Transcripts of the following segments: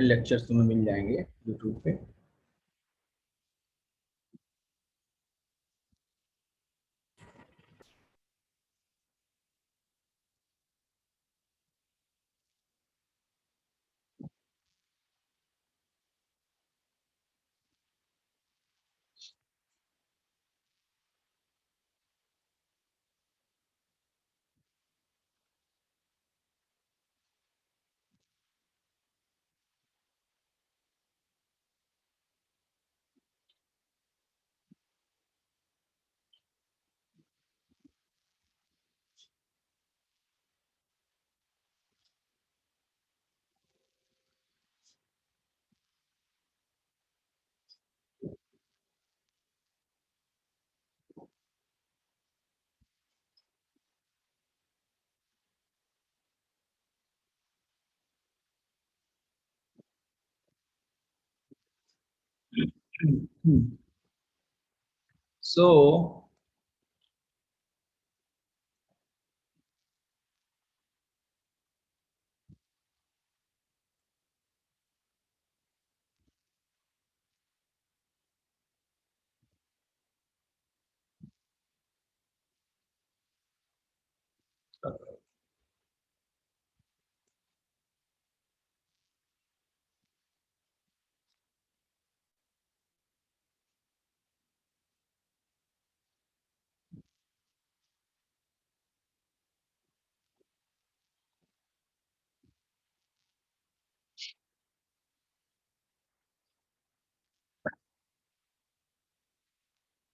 Lectures तुम्हें मिल जाएंगे YouTube पे।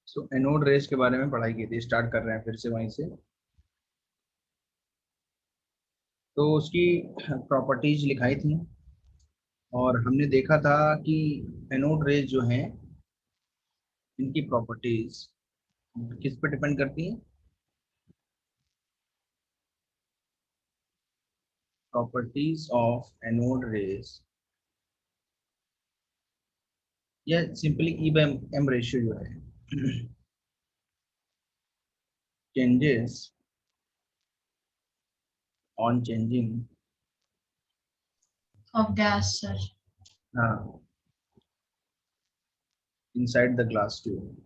सो एनोड रेस के बारे में पढ़ाई की थी, स्टार्ट कर रहे हैं फिर से वहीं से। तो उसकी प्रॉपर्टीज लिखाई थी और हमने देखा था कि एनोड रेस जो हैं इनकी प्रॉपर्टीज किस पे डिपेंड करती हैं। प्रॉपर्टीज ऑफ एनोड रेस या simply e by m ratio जो है changes on changing. of gas, sir. हाँ, इनसाइड द ग्लास ट्यूब।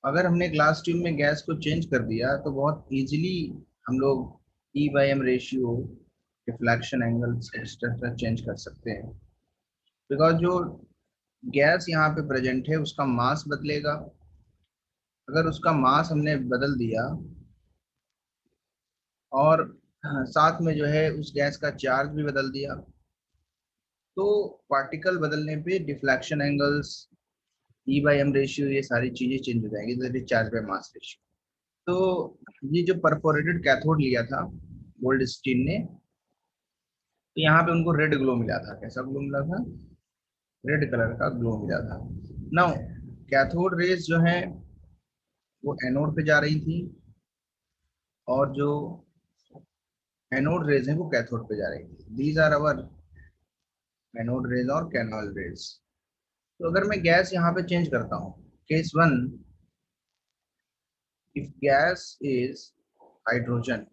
अगर हमने ग्लास ट्यूब में गैस को चेंज कर दिया तो बहुत इजीली हम लोग e by m ratio, deflection angles etcetera change कर सकते हैं। बिकॉज जो गैस यहाँ पे प्रेजेंट है उसका मास बदलेगा। अगर उसका मास हमने बदल दिया और साथ में जो है उस गैस का चार्ज भी बदल दिया तो पार्टिकल बदलने पे deflection angles, e by m ratio, ये सारी चीजें चेंज हो जाएंगी, that is charge by mass ratio. तो ये जो परफोरेटेड कैथोड लिया था गोल्ड स्टीन ने, तो यहाँ पे उनको रेड ग्लो मिला था। कैसा ग्लो मिला था? रेड कलर का ग्लो मिला था। नाउ कैथोड रेज जो है वो एनोड पे जा रही थी और जो एनोड रेज है वो कैथोड पे जा रही थी। These are our anode rays और कैनोड रेज। तो अगर मैं गैस यहाँ पे चेंज करता हूँ, case one, if gas is hydrogen,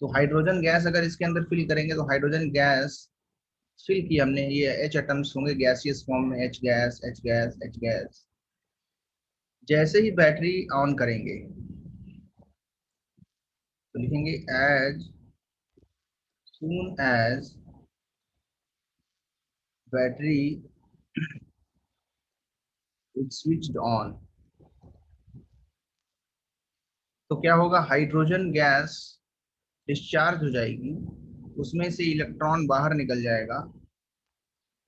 तो हाइड्रोजन गैस अगर इसके अंदर फिल करेंगे तो हाइड्रोजन गैस फिल की हमने, ये एच एटम्स होंगे गैसियस फॉर्म में, H gas H gas H gas. जैसे ही बैटरी ऑन करेंगे तो लिखेंगे as soon as battery is switched on, तो क्या होगा, हाइड्रोजन गैस डिस्चार्ज हो जाएगी, उसमें से इलेक्ट्रॉन बाहर निकल जाएगा।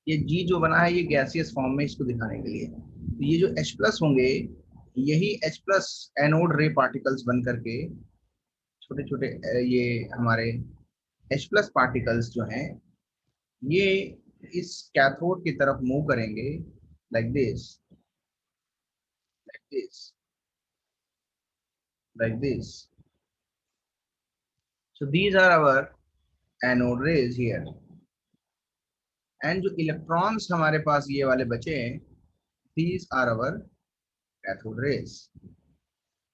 ये जी जो बना है ये गैसियस फॉर्म में, इसको दिखाने के लिए। तो ये जो H प्लस होंगे यही H प्लस एनोड रे पार्टिकल्स बन करके छोटे छोटे ये हमारे H प्लस पार्टिकल्स जो हैं ये इस कैथोड की तरफ मूव करेंगे, like this, like this, like this. So these are our anode rays here. And जो इलेक्ट्रॉन्स हमारे पास ये वाले बचे हैं, these are our cathode rays.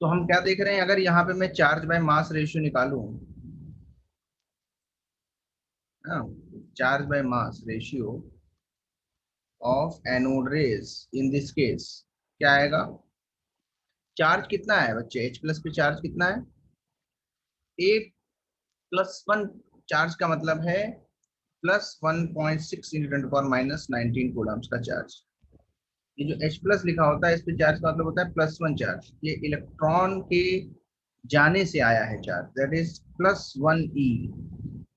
तो हम क्या देख रहे हैं, अगर यहाँ पे मैं चार्ज बाय मास रेशियो निकालूं charge by mass ratio of anode rays in this case क्या आएगा? चार्ज कितना है बच्चे? H प्लस पे चार्ज कितना है? ए प्लस वन। चार्ज का मतलब है +1.6 इंटू 10⁻19 कूलम्स का चार्ज। ये जो H प्लस लिखा होता है इस पे चार्ज का मतलब होता है +1 चार्ज। ये इलेक्ट्रॉन के जाने से आया है चार्ज, दैट इज +1 E।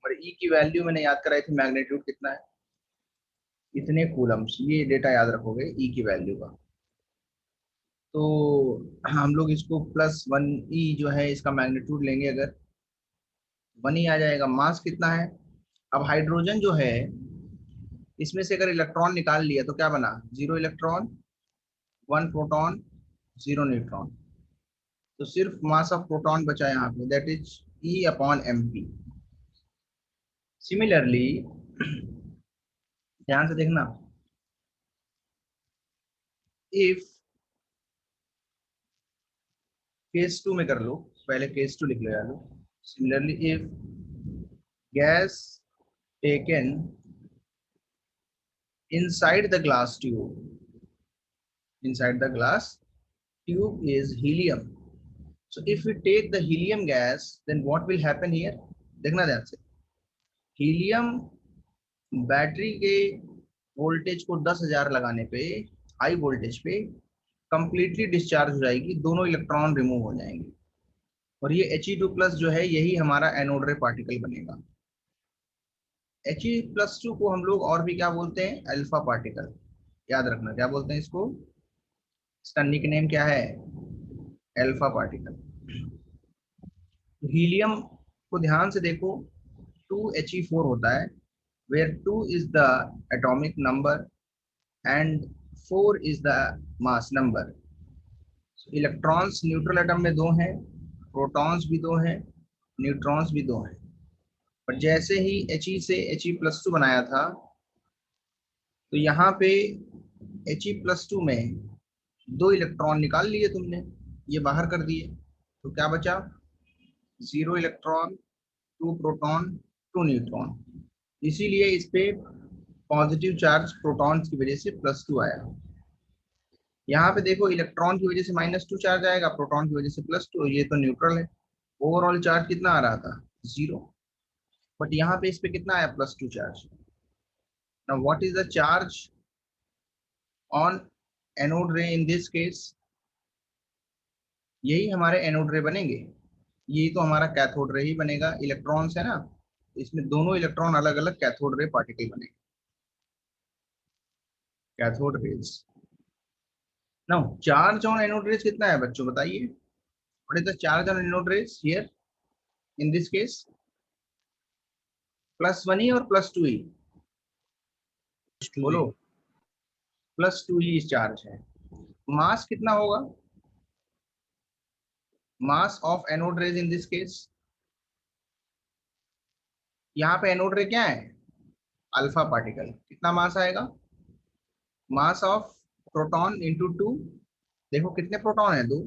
और E की वैल्यू मैंने याद कराई थी, मैग्नीट्यूड कितना है, इतने कूलम्स। ये डेटा याद रखोगे E की वैल्यू का। तो हम लोग इसको +1E जो है इसका मैग्नीट्यूड लेंगे, अगर 1E आ जाएगा। मास कितना है? अब हाइड्रोजन जो है इसमें से अगर इलेक्ट्रॉन निकाल लिया तो क्या बना? 0 इलेक्ट्रॉन, 1 प्रोटॉन, 0 न्यूट्रॉन। तो सिर्फ मास ऑफ प्रोटॉन बचा यहाँ पे, दैट इज E/mp। सिमिलरली ध्यान से देखना, इफ केस 2 में कर लो, पहले केस 2 लिख लो यार। Similarly if gas taken inside the glass tube is helium. So if we take the helium gas, then what will happen here? देखना ध्यान से। हीलियम बैटरी के वोल्टेज को 10,000 लगाने पे, हाई वोल्टेज पे कंप्लीटली डिस्चार्ज हो जाएगी, दोनों इलेक्ट्रॉन रिमूव हो जाएंगे। और ये He2+ जो है यही हमारा एनोड रे पार्टिकल बनेगा। He+2 को हम लोग और भी क्या बोलते हैं? Alpha particle. याद रखना क्या बोलते हैं इसको, इसका निक नेम क्या है? Alpha particle. हीलियम को ध्यान से देखो, 2He4 होता है, where 2 is the atomic number and 4 is the mass number. Electrons neutral atom में 2 हैं, प्रोटॉन्स भी 2 हैं, न्यूट्रॉन्स भी 2 हैं। पर जैसे ही He से He+2 बनाया था तो यहाँ पे He+2 में 2 इलेक्ट्रॉन निकाल लिए तुमने, ये बाहर कर दिए, तो क्या बचा? 0 इलेक्ट्रॉन, 2 प्रोटॉन, 2 न्यूट्रॉन। इसीलिए इस पे पॉजिटिव चार्ज प्रोटॉन्स की वजह से +2 आया। यहाँ पे देखो इलेक्ट्रॉन की वजह से -2 चार्ज आएगा, प्रोटॉन की वजह से +2, ये तो न्यूट्रल है। ओवरऑल चार्ज कितना आ रहा था? 0। बट यहाँ पे इस पे कितना आया? +2 charge. Now what is the charge on anode रे इन दिस केस? यही हमारे एनोड रे बनेंगे, यही तो हमारा कैथोड रे ही बनेगा। इलेक्ट्रॉन्स है ना, इसमें दोनों इलेक्ट्रॉन अलग अलग कैथोड रे पार्टिकल बनेंगे, cathode rays. Now charge on anode rays कितना है बच्चों, बताइए? What is the charge on anode rays here in this case? +1E और +2E? बोलो। +2E चार्ज है। मास कितना होगा? Mass of anode rays in this case, यहाँ पे एनोड रे क्या है? Alpha particle. कितना मास आएगा? मास ऑफ प्रोटॉन इंटू 2, देखो कितने प्रोटॉन है? 2।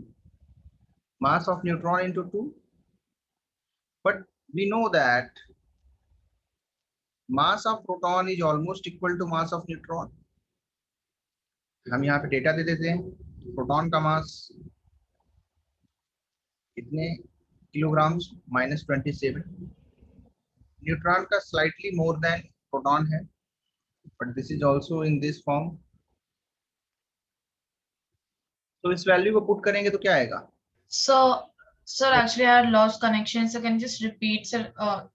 Mass of neutron into 2, but we know that mass of proton is almost equal to mass of neutron. हम यहाँ पे डेटा दे देते हैं, प्रोटॉन का मास कितने किलोग्राम्स? -27। न्यूट्रॉन का स्लाइटली मोर देन प्रोटॉन है, but this is also in this form. तो इस वैल्यू को पुट करेंगे तो क्या आएगा? So, sir, actually I had lost connection. So can you just repeat, sir?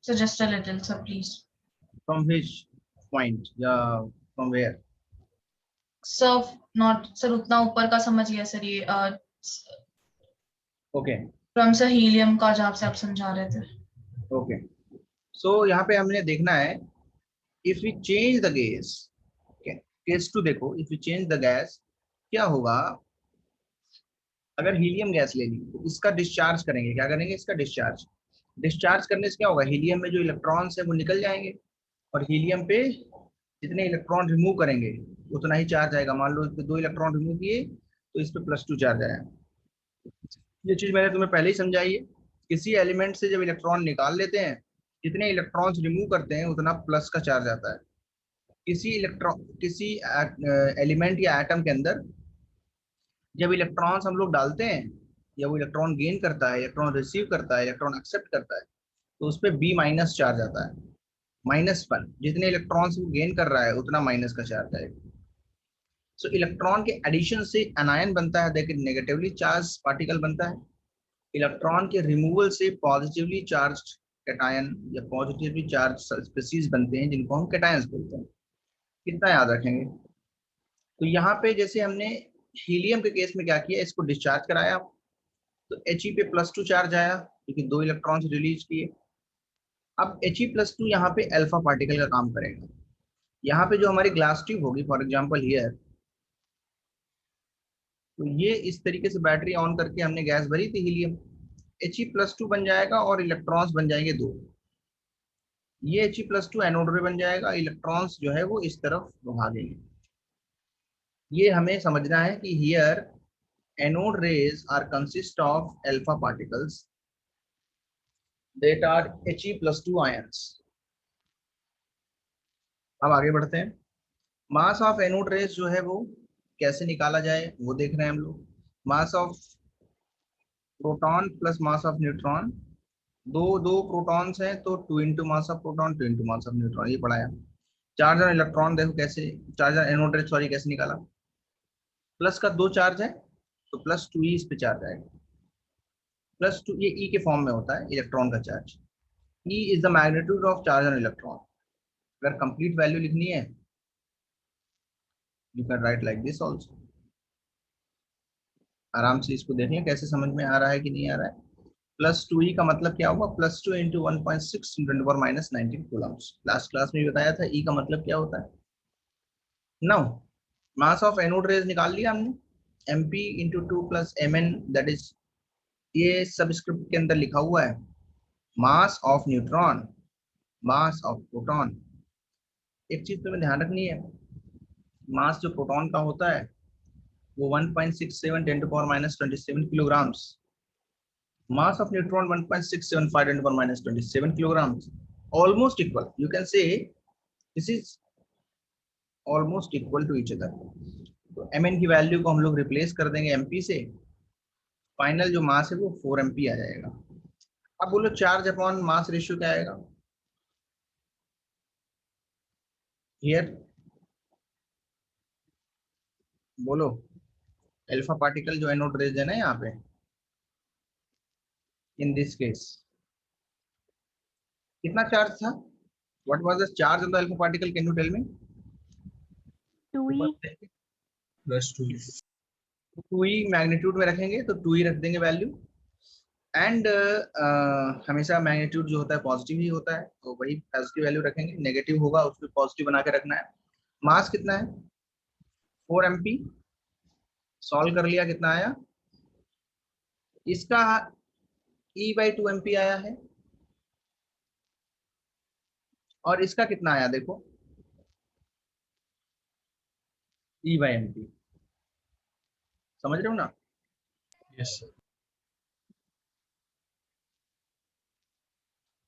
So just a little, sir, please. From which point? Yeah, from where? Sir, not sir. उतना ऊपर का समझ गया सर ये. Okay. From sir helium का जहाँ से आप समझा रहे थे. Okay. So यहाँ पे हमने देखना है, if we change the gas, okay, case 2 देखो, if we change the gas, क्या होगा? अगर हीलियम गैस ले ली तो इसका डिस्चार्ज करेंगे, क्या करेंगे? इसका डिस्चार्ज। डिस्चार्ज करने से क्या होगा? हीलियम में जो इलेक्ट्रॉन्स है वो निकल जाएंगे, और हीलियम पे जितने इलेक्ट्रॉन रिमूव करेंगे उतना ही चार्ज आएगा। मान लो इस पे 2 इलेक्ट्रॉन रिमूव किए तो इस पे +2 चार्ज आया। ये चीज मैंने तुम्हें पहले ही समझाई है। किसी एलिमेंट से जब इलेक्ट्रॉन निकाल लेते हैं जितने इलेक्ट्रॉन्स रिमूव करते हैं उतना प्लस का चार्ज आता है। किसी एलिमेंट या एटम के अंदर जब इलेक्ट्रॉन्स हम लोग डालते हैं, या वो इलेक्ट्रॉन गेन करता है, इलेक्ट्रॉन रिसीव करता है, इलेक्ट्रॉन एक्सेप्ट करता है, तो उस पर बी माइनस चार्ज आता है। -1, जितने इलेक्ट्रॉन्स वो गेन कर रहा है उतना माइनस का चार्ज आएगा। सो इलेक्ट्रॉन के एडिशन से अनायन बनता है, देखिए नेगेटिवली चार्ज पार्टिकल बनता है। इलेक्ट्रॉन के रिमूवल से पॉजिटिवली चार्ज कैटायन या पॉजिटिवली चार्ज स्पीसीज बनते हैं, जिनको हम कैटायंस बोलते हैं। कितना याद रखेंगे? तो यहाँ पे जैसे हमने हीलियम के केस में क्या किया, इसको डिस्चार्ज कराया, तो He पे +2 चार्ज आया क्योंकि 2 इलेक्ट्रॉन्स रिलीज किए। अब He+2 यहाँ पे अल्फा पार्टिकल का काम करेगा। यहाँ पे जो हमारी ग्लास ट्यूब होगी, फॉर एग्जांपल हियर, तो ये इस तरीके से बैटरी ऑन करके हमने गैस भरी थी हीलियम, He+2 बन जाएगा और इलेक्ट्रॉन्स बन जाएंगे 2। ये He+2 एनोड में बन जाएगा, इलेक्ट्रॉन्स जो है वो इस तरफ भागेंगे। ये हमें समझना है कि here anode rays are consist of alpha particles that are He+2 ions। अब आगे बढ़ते हैं। मास ऑफ एनोड रेज जो है वो कैसे निकाला जाए वो देख रहे हैं हम लोग। मास of proton plus mass of neutron, दो दो प्रोटॉन्स हैं तो 2 into mass of proton 2 into mass of neutron, ये पढ़ाया। चार्ज और इलेक्ट्रॉन देखो कैसे, चार्ज और एनोड रेज सॉरी कैसे निकाला। प्लस का 2 चार्ज है तो +2e इस पे चार्ज आएगा। +2 ये e के फॉर्म में होता है इलेक्ट्रॉन का charge. e is the magnitude of charge on electron. अगर कंप्लीट वैल्यू लिखनी है, you can write like this also. आराम से इसको देखें कैसे समझ में आ रहा है कि नहीं आ रहा है। +2e का मतलब क्या होगा, +2 इंटू 1.6 ×10⁻19 कूलम्स। लास्ट क्लास में बताया था e का मतलब क्या होता है। Now mass of anode rays निकाल लिया हमने, mp into 2 plus mn, that is, ये सबस्क्रिप्ट के अंदर लिखा हुआ है। मास of neutron, mass of proton. एक चीज तुम्हें ध्यान रखनी है, मास जो प्रोटॉन का होता है वो 1.67 10⁻27 kilograms, mass of neutron 1.675 10⁻27 kilograms, almost equal, you can say this is almost equal to each other। तो mn की वैल्यू को हम लोग रिप्लेस कर देंगे mp से, फाइनल जो मास है वो 4 mp आ जाएगा। अब बोलो चार्ज अपॉन मास रेशियो क्या आएगा हियर, बोलो। अल्फा पार्टिकल जो एनोड रेज है ना यहाँ पे, इन दिस केस कितना चार्ज था, what was the charge on the alpha particle, can you tell me? 2e +2। 2e magnitude में रखेंगे तो 2e रख देंगे वैल्यू। एंड हमेशा मैग्नीट्यूड जो होता है पॉजिटिव ही होता है, तो वही पॉजिटिव वैल्यू रखेंगे, नेगेटिव होगा उसको पॉजिटिव बना के रखना है। मास कितना है 4 mp, सॉल्व कर लिया कितना आया, इसका E/2 mp आया है, और इसका कितना आया देखो E/mp, समझ रहे हो ना। Yes sir.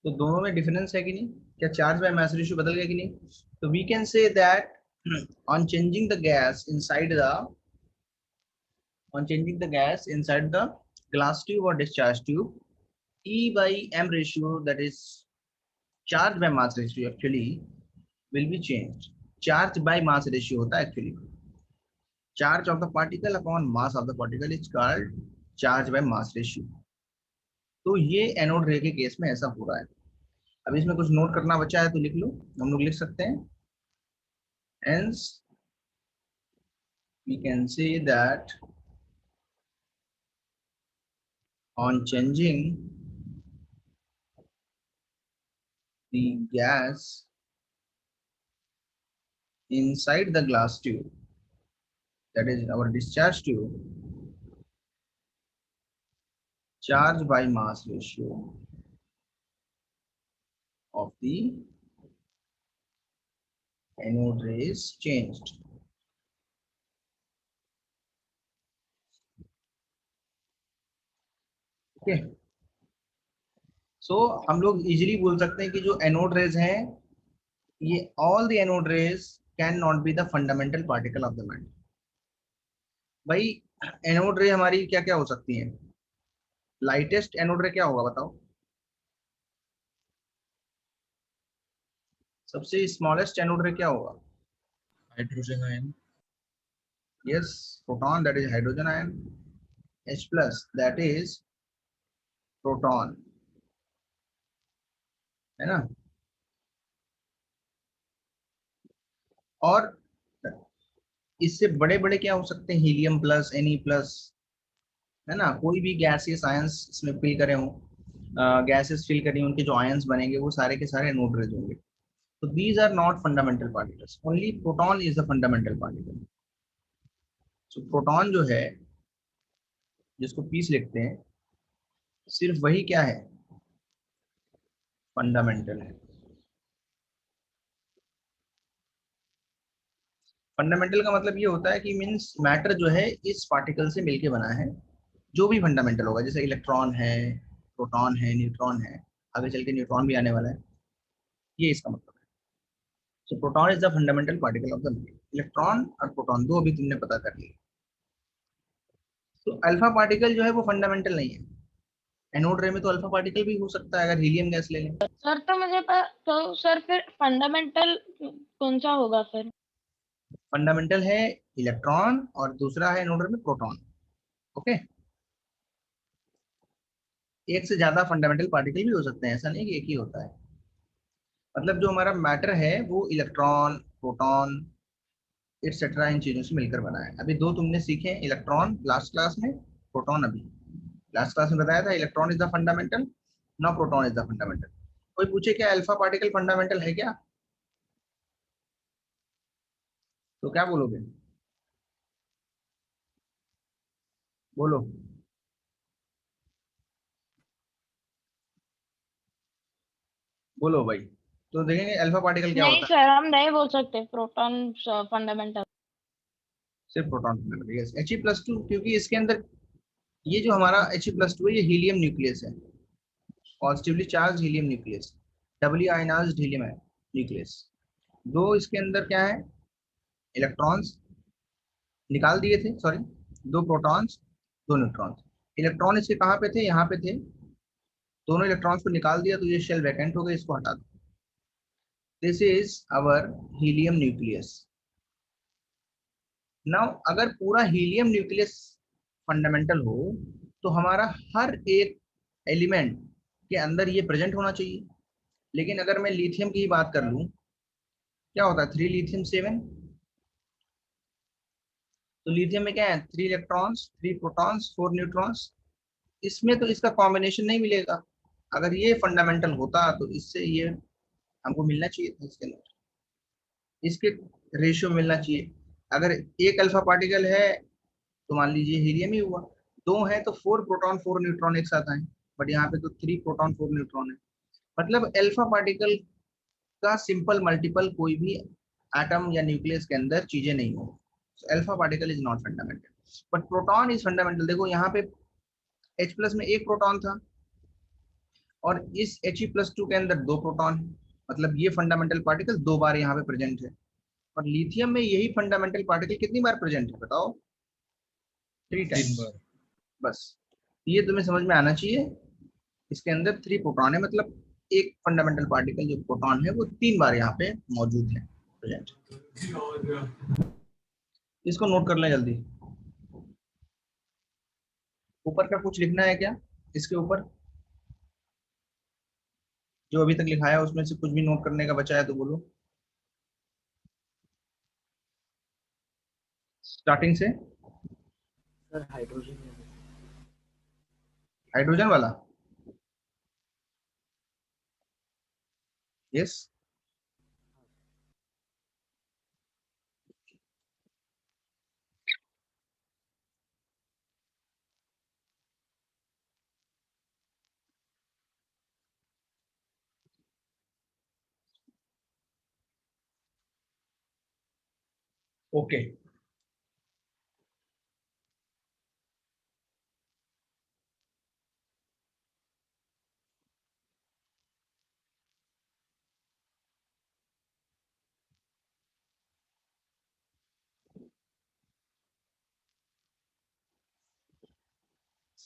तो दोनों में डिफरेंस है कि नहीं, क्या चार्ज बाय मास रेशियो बदल गया कि नहीं। तो we can say that on changing the gas inside the, on changing the gas inside the glass tube or discharge tube, E/m ratio, that is charge by mass ratio, actually will be changed। charge by mass ratio होता है actually, charge of the particle upon mass of the particle is called charge by mass ratio। तो ये anode रे के case में ऐसा हो रहा है। अब इसमें कुछ नोट करना बचा है तो लिख लो, हम लोग लिख सकते हैं। hence we can say that on changing the gas inside the glass tube, that is our discharge tube, charge by mass ratio of the anode rays changed। Okay, सो हम लोग इजीली बोल सकते हैं कि जो एनोड रेज हैं, ये all the anode rays can not be the fundamental particle of the matter. भाई एनोड रे हमारी क्या क्या हो सकती हैं? लाइटेस्ट एनोड रे क्या होगा बताओ? सबसे स्मॉलेस्ट एनोड रे क्या होगा? Hydrogen ion. Yes, proton, that is hydrogen ion. H plus, that is proton, है ना? और इससे बड़े बड़े क्या हो सकते हैं? हीलियम प्लस, Ne प्लस, है ना? कोई भी गैसियस आयंस इसमें फिल करे हों, गैसेस फिल करी उनके जो आयंस बनेंगे वो सारे के सारे एनोड रेज होंगे। तो these are not fundamental particles, only proton is the fundamental particle. So proton जो है, जिसको पीस लिखते हैं, सिर्फ वही क्या है? फंडामेंटल है। फंडामेंटल का मतलब ये होता है कि मीन्स मैटर जो है इस पार्टिकल से मिलके बना है। जो भी फंडामेंटल होगा, जैसे इलेक्ट्रॉन है, प्रोटॉन है, न्यूट्रॉन है, आगे चल के न्यूट्रॉन भी आने वाला है, ये इसका मतलब है। So proton is the fundamental particle of the matter. Electron और प्रोटॉन दो अभी तुमने पता कर लिया। तो अल्फा पार्टिकल जो है वो फंडामेंटल नहीं है। एनोड रे में तो अल्फा पार्टिकल भी हो सकता है, अगर हीलियम गैस ले लें। सर तो तो सर फिर फंडामेंटल कौन सा होगा फिर? फंडामेंटल है इलेक्ट्रॉन और दूसरा है एनोड रे में प्रोटॉन। ओके, एक से ज्यादा फंडामेंटल पार्टिकल भी हो सकते हैं, ऐसा नहीं कि एक ही होता है। मतलब जो हमारा मैटर है वो इलेक्ट्रॉन, प्रोटॉन, एक्सेट्रा इन चीजों से मिलकर बना है। अभी दो तुमने सीखे, इलेक्ट्रॉन लास्ट क्लास में, प्रोटॉन अभी लास्ट क्लास में बताया था। Electron is the fundamental, no proton is the fundamental. कोई पूछे क्या अल्फा पार्टिकल फंडामेंटल है क्या, तो क्या बोलोगे? बोलो, बोलो भाई। तो देखेंगे अल्फा पार्टिकल क्या नहीं होता है। सर, हम नहीं बोल सकते प्रोटॉन फंडामेंटल। सिर्फ प्रोटॉन फंडामेंटल, यस। He+2, क्योंकि इसके अंदर ये जो हमारा He+2 है, ये हीलियम न्यूक्लियस है, positively charge helium nucleus, doubly ionised helium है न्यूक्लियस। दो इसके अंदर क्या है? इलेक्ट्रॉन्स निकाल दिए थे, सॉरी, दो प्रोटॉन्स, दो न्यूट्रॉन्स। इलेक्ट्रॉन इसके कहाँ पे थे? यहाँ पे थे। दोनों इलेक्ट्रॉन्स को निकाल दिया तो ये शेल वैकेंट हो गया, इसको हटा दो। This is our helium nucleus. Now अगर पूरा हीलियम न्यूक्लियस फंडामेंटल हो तो हमारा हर एक एलिमेंट के अंदर ये प्रेजेंट होना चाहिए। लेकिन अगर मैं लिथियम की ही बात कर लूं, क्या होता है? 3 लिथियम 7। तो लिथियम में क्या है? 3 इलेक्ट्रॉन्स, 3 प्रोटॉन्स, 4 न्यूट्रॉन्स। इसमें तो इसका कॉम्बिनेशन नहीं मिलेगा। अगर ये फंडामेंटल होता तो इससे ये हमको मिलना चाहिए था, इसके अंदर इसके रेशियो मिलना चाहिए। अगर एक अल्फा पार्टिकल है तो मान लीजिए हीलियम ही हुआ। दो है तो 4 प्रोटॉन 4 न्यूट्रॉन एक साथ आए, बट यहाँ पे तो 3 प्रोटॉन 4 न्यूट्रॉन है। मतलब अल्फा पार्टिकल का सिंपल मल्टीपल कोई भी एटम या न्यूक्लियस के अंदर चीजें नहीं हो। Alpha particle is not fundamental, but proton is fundamental. देखो यहाँ पे H प्लस में एक प्रोटॉन था और इस He+2 के अंदर दो प्रोटॉन है। मतलब ये फंडामेंटल पार्टिकल दो बार यहाँ पे प्रेजेंट है। और लिथियम में यही फंडामेंटल पार्टिकल कितनी बार प्रेजेंट है बताओ? 3 टाइम्स। 3 बार। बस, ये तुम्हें समझ में आना चाहिए। इसके अंदर 3 प्रोटॉन है, मतलब एक फंडामेंटल पार्टिकल जो प्रोटॉन है वो 3 बार यहाँ पे मौजूद है, प्रेजेंट। इसको नोट कर लें जल्दी। ऊपर का कुछ लिखना है क्या इसके ऊपर? जो अभी तक लिखा है उसमें से कुछ भी नोट करने का बचा है तो बोलो, स्टार्टिंग से। सर हाइड्रोजन हाइड्रोजन वाला, यस। ओके,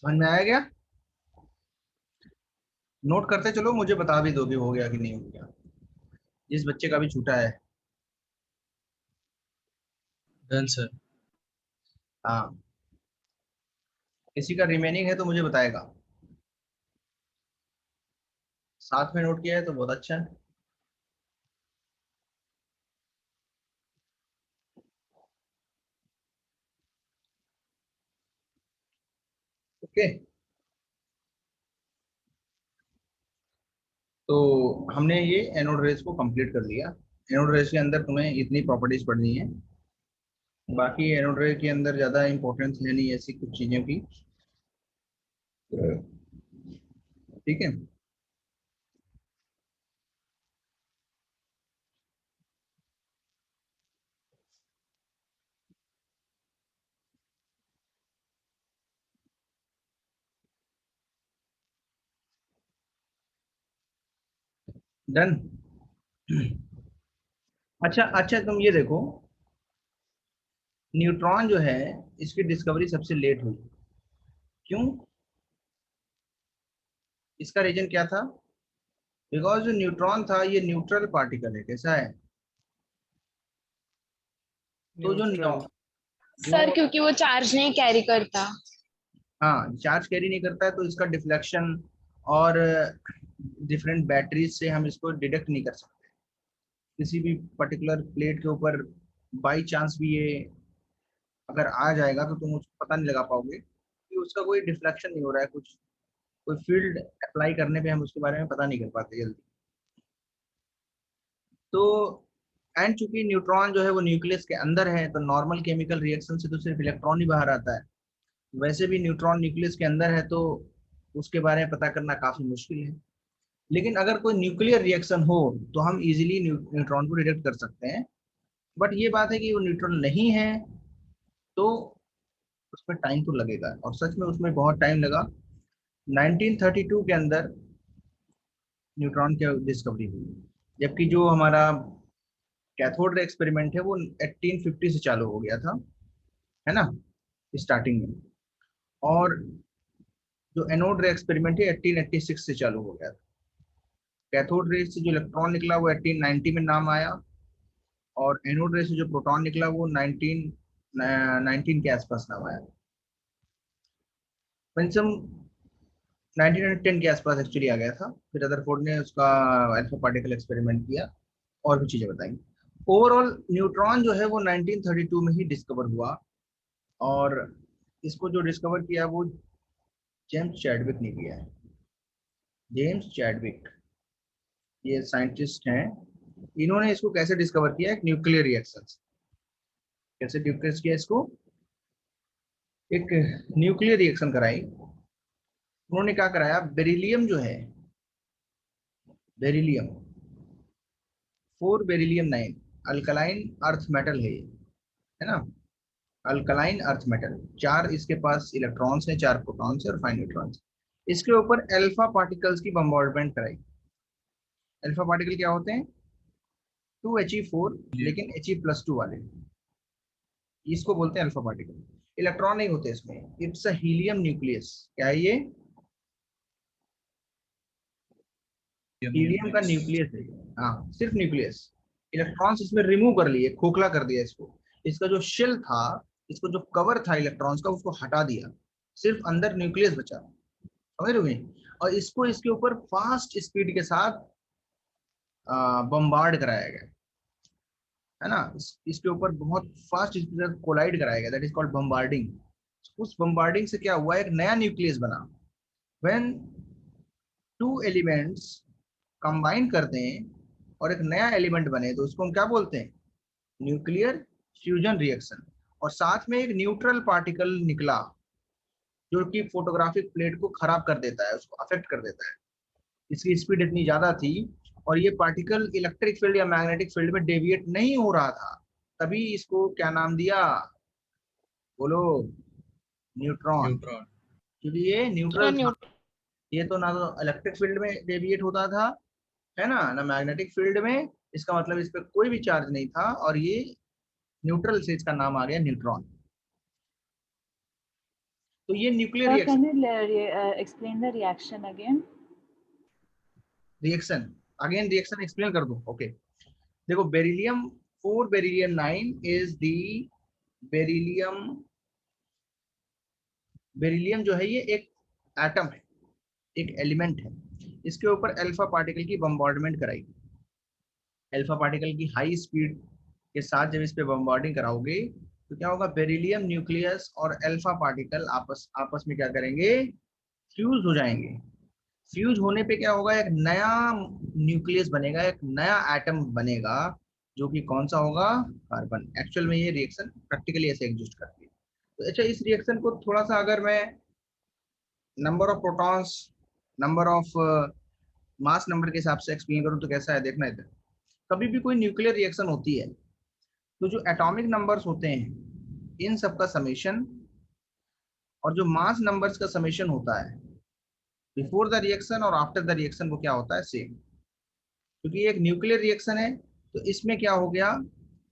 समझ में आया क्या? नोट करते चलो, मुझे बता भी दो कि हो गया कि नहीं हो गया, जिस बच्चे का भी छूटा है। Done sir. हाँ, किसी का रिमेनिंग है तो मुझे बताएगा। साथ में नोट किया है तो बहुत अच्छा है। ओके, तो हमने ये एनोड रेस को कंप्लीट कर लिया। एनोड रेस के अंदर तुम्हें इतनी प्रॉपर्टीज पढ़नी है, बाकी एनोड रेस के अंदर ज्यादा इंपॉर्टेंस है नहीं ऐसी कुछ चीजों की। ठीक है, डन। अच्छा अच्छा, तुम ये देखो, न्यूट्रॉन जो है इसकी डिस्कवरी सबसे लेट हुई। क्यों? इसका रीजन क्या था? बिकॉज जो न्यूट्रॉन था ये न्यूट्रल पार्टिकल है। कैसा है? तो जो न्यूट्रल। सर जो क्योंकि वो चार्ज नहीं कैरी करता। हाँ, चार्ज कैरी नहीं करता है तो इसका डिफ्लेक्शन और डिफरेंट बैटरीज से हम इसको डिटेक्ट नहीं कर सकते। किसी भी पर्टिकुलर प्लेट के ऊपर बाई चांस भी ये अगर आ जाएगा तो तुम उसको पता नहीं लगा पाओगे कि उसका कोई डिफ्लेक्शन नहीं हो रहा है, कुछ कोई फील्ड अप्लाई करने पे हम उसके बारे में पता नहीं कर पाते जल्दी। तो एंड चूंकि न्यूट्रॉन जो है वो न्यूक्लियस के अंदर है तो नॉर्मल केमिकल रिएक्शन से तो सिर्फ इलेक्ट्रॉन ही बाहर आता है। वैसे भी न्यूट्रॉन न्यूक्लियस के अंदर है तो उसके बारे में पता करना काफी मुश्किल है। लेकिन अगर कोई न्यूक्लियर रिएक्शन हो तो हम इजीली न्यूट्रॉन को डिटेक्ट कर सकते हैं। बट ये बात है कि वो न्यूट्रॉन नहीं है तो उसमें टाइम तो लगेगा, और सच में उसमें बहुत टाइम लगा। 1932 के अंदर न्यूट्रॉन की डिस्कवरी हुई, जबकि जो हमारा कैथोड रे एक्सपेरिमेंट है वो 1850 से चालू हो गया था, है ना, स्टार्टिंग में। और जो एनोड रे एक्सपेरिमेंट है 1886 से चालू हो गया था। कैथोड रे से जो इलेक्ट्रॉन निकला वो 1890 में नाम आया, और एनोड रे से जो प्रोटॉन निकला वो 19 के आसपास नाम आया। पंचम 1910 के आसपास एक्चुअली आ गया था। फिर रदरफोर्ड ने उसका अल्फा पार्टिकल एक्सपेरिमेंट किया और भी चीजें बताई। ओवरऑल न्यूट्रॉन जो है वो 1932 में ही डिस्कवर हुआ, और इसको जो डिस्कवर किया वो जेम्स चैडविक ने किया है। जेम्स चैडविक ये साइंटिस्ट हैं। इन्होंने इसको कैसे डिस्कवर किया? एक न्यूक्लियर रिएक्शन। कैसे डिस्कवर किया इसको? एक न्यूक्लियर रिएक्शन कराई। उन्होंने क्या कराया, बेरिलियम जो है, beryllium 4 beryllium 9 alkaline earth metal है ये, है ना, अल्कलाइन अर्थ मेटल। 4 इसके पास इलेक्ट्रॉन्स हैं, 4 प्रोटॉन्स हैं और 5 न्यूट्रॉन्स। इसके ऊपर अल्फा पार्टिकल्स की बम्बार्डमेंट कराई। अल्फा पार्टिकल क्या होते हैं? 2He4 लेकिन He+2 वाले, इसको बोलते हैं अल्फा पार्टिकल। इलेक्ट्रॉन नहीं होते इसमें, इट्स अ हीलियम न्यूक्लियस। क्या है ये? हीलियम का न्यूक्लियस है। हाँ, सिर्फ न्यूक्लियस। इलेक्ट्रॉन्स इसमें रिमूव कर लिए, खोखला कर दिया इसको। इसका जो शेल था, इसको जो कवर था इलेक्ट्रॉन्स का, उसको हटा दिया, सिर्फ अंदर न्यूक्लियस बचा। समझ रहे हो? और इसको इसके ऊपर फास्ट स्पीड के साथ बम्बार्ड कराया गया, है ना। इसके ऊपर बहुत फास्ट स्पीड से कोलाइड कराया गया, दैट इज कॉल्ड बम्बार्डिंग। उस बम्बार्डिंग से क्या हुआ, एक नया न्यूक्लियस बना। व्हेन टू एलिमेंट्स कंबाइन करते हैं और एक नया एलिमेंट बने तो उसको हम क्या बोलते हैं? Nuclear fusion reaction. और साथ में एक न्यूट्रल पार्टिकल निकला जो कि फोटोग्राफिक प्लेट को खराब कर देता है, उसको अफेक्ट कर देता है। इसकी स्पीड इतनी ज्यादा थी और ये पार्टिकल इलेक्ट्रिक फील्ड या मैग्नेटिक फील्ड में डेविएट नहीं हो रहा था, तभी इसको क्या नाम दिया? बोलो, न्यूट्रॉन। न्यूट्रॉन। क्योंकि ये सर न्यूट्रल था। ये तो ना तो इलेक्ट्रिक फील्ड में डेविएट होता था, है ना मैग्नेटिक फील्ड में। इसका मतलब इस पर कोई भी चार्ज नहीं था, और ये न्यूट्रल से इसका नाम आ गया न्यूट्रॉन। तो ये nuclear Can you explain the reaction again? Reaction again reaction explain कर दूं। ओके देखो beryllium 4 beryllium 9 is the beryllium जो है ये एक एटम है, एक एलिमेंट है। इसके ऊपर अल्फा पार्टिकल की बम्बार्डमेंट कराई। अल्फा पार्टिकल की हाई स्पीड के साथ जब इस पे बम्बार्डिंग कराओगे तो क्या होगा, बेरिलियम न्यूक्लियस और अल्फा पार्टिकल आपस में क्या करेंगे, फ्यूज हो जाएंगे। फ्यूज होने पे क्या होगा, एक नया न्यूक्लियस बनेगा, एक नया एटम बनेगा, जो कि कौन सा होगा, कार्बन। एक्चुअल में ये रिएक्शन प्रैक्टिकली ऐसे एग्जिस्ट करती है। तो अच्छा इस रिएक्शन को थोड़ा सा अगर मैं number of protons, number of mass number के हिसाब से एक्सप्लेन करूं तो कैसा है, देखना इधर। कभी भी कोई न्यूक्लियर रिएक्शन होती है तो जो एटॉमिक नंबर्स होते हैं इन सब का समेशन और जो मास नंबर्स का समेशन होता है बिफोर द रिएक्शन और आफ्टर द रिएक्शन, वो क्या होता है, सेम। क्योंकि ये एक न्यूक्लियर रिएक्शन है तो इसमें क्या हो गया,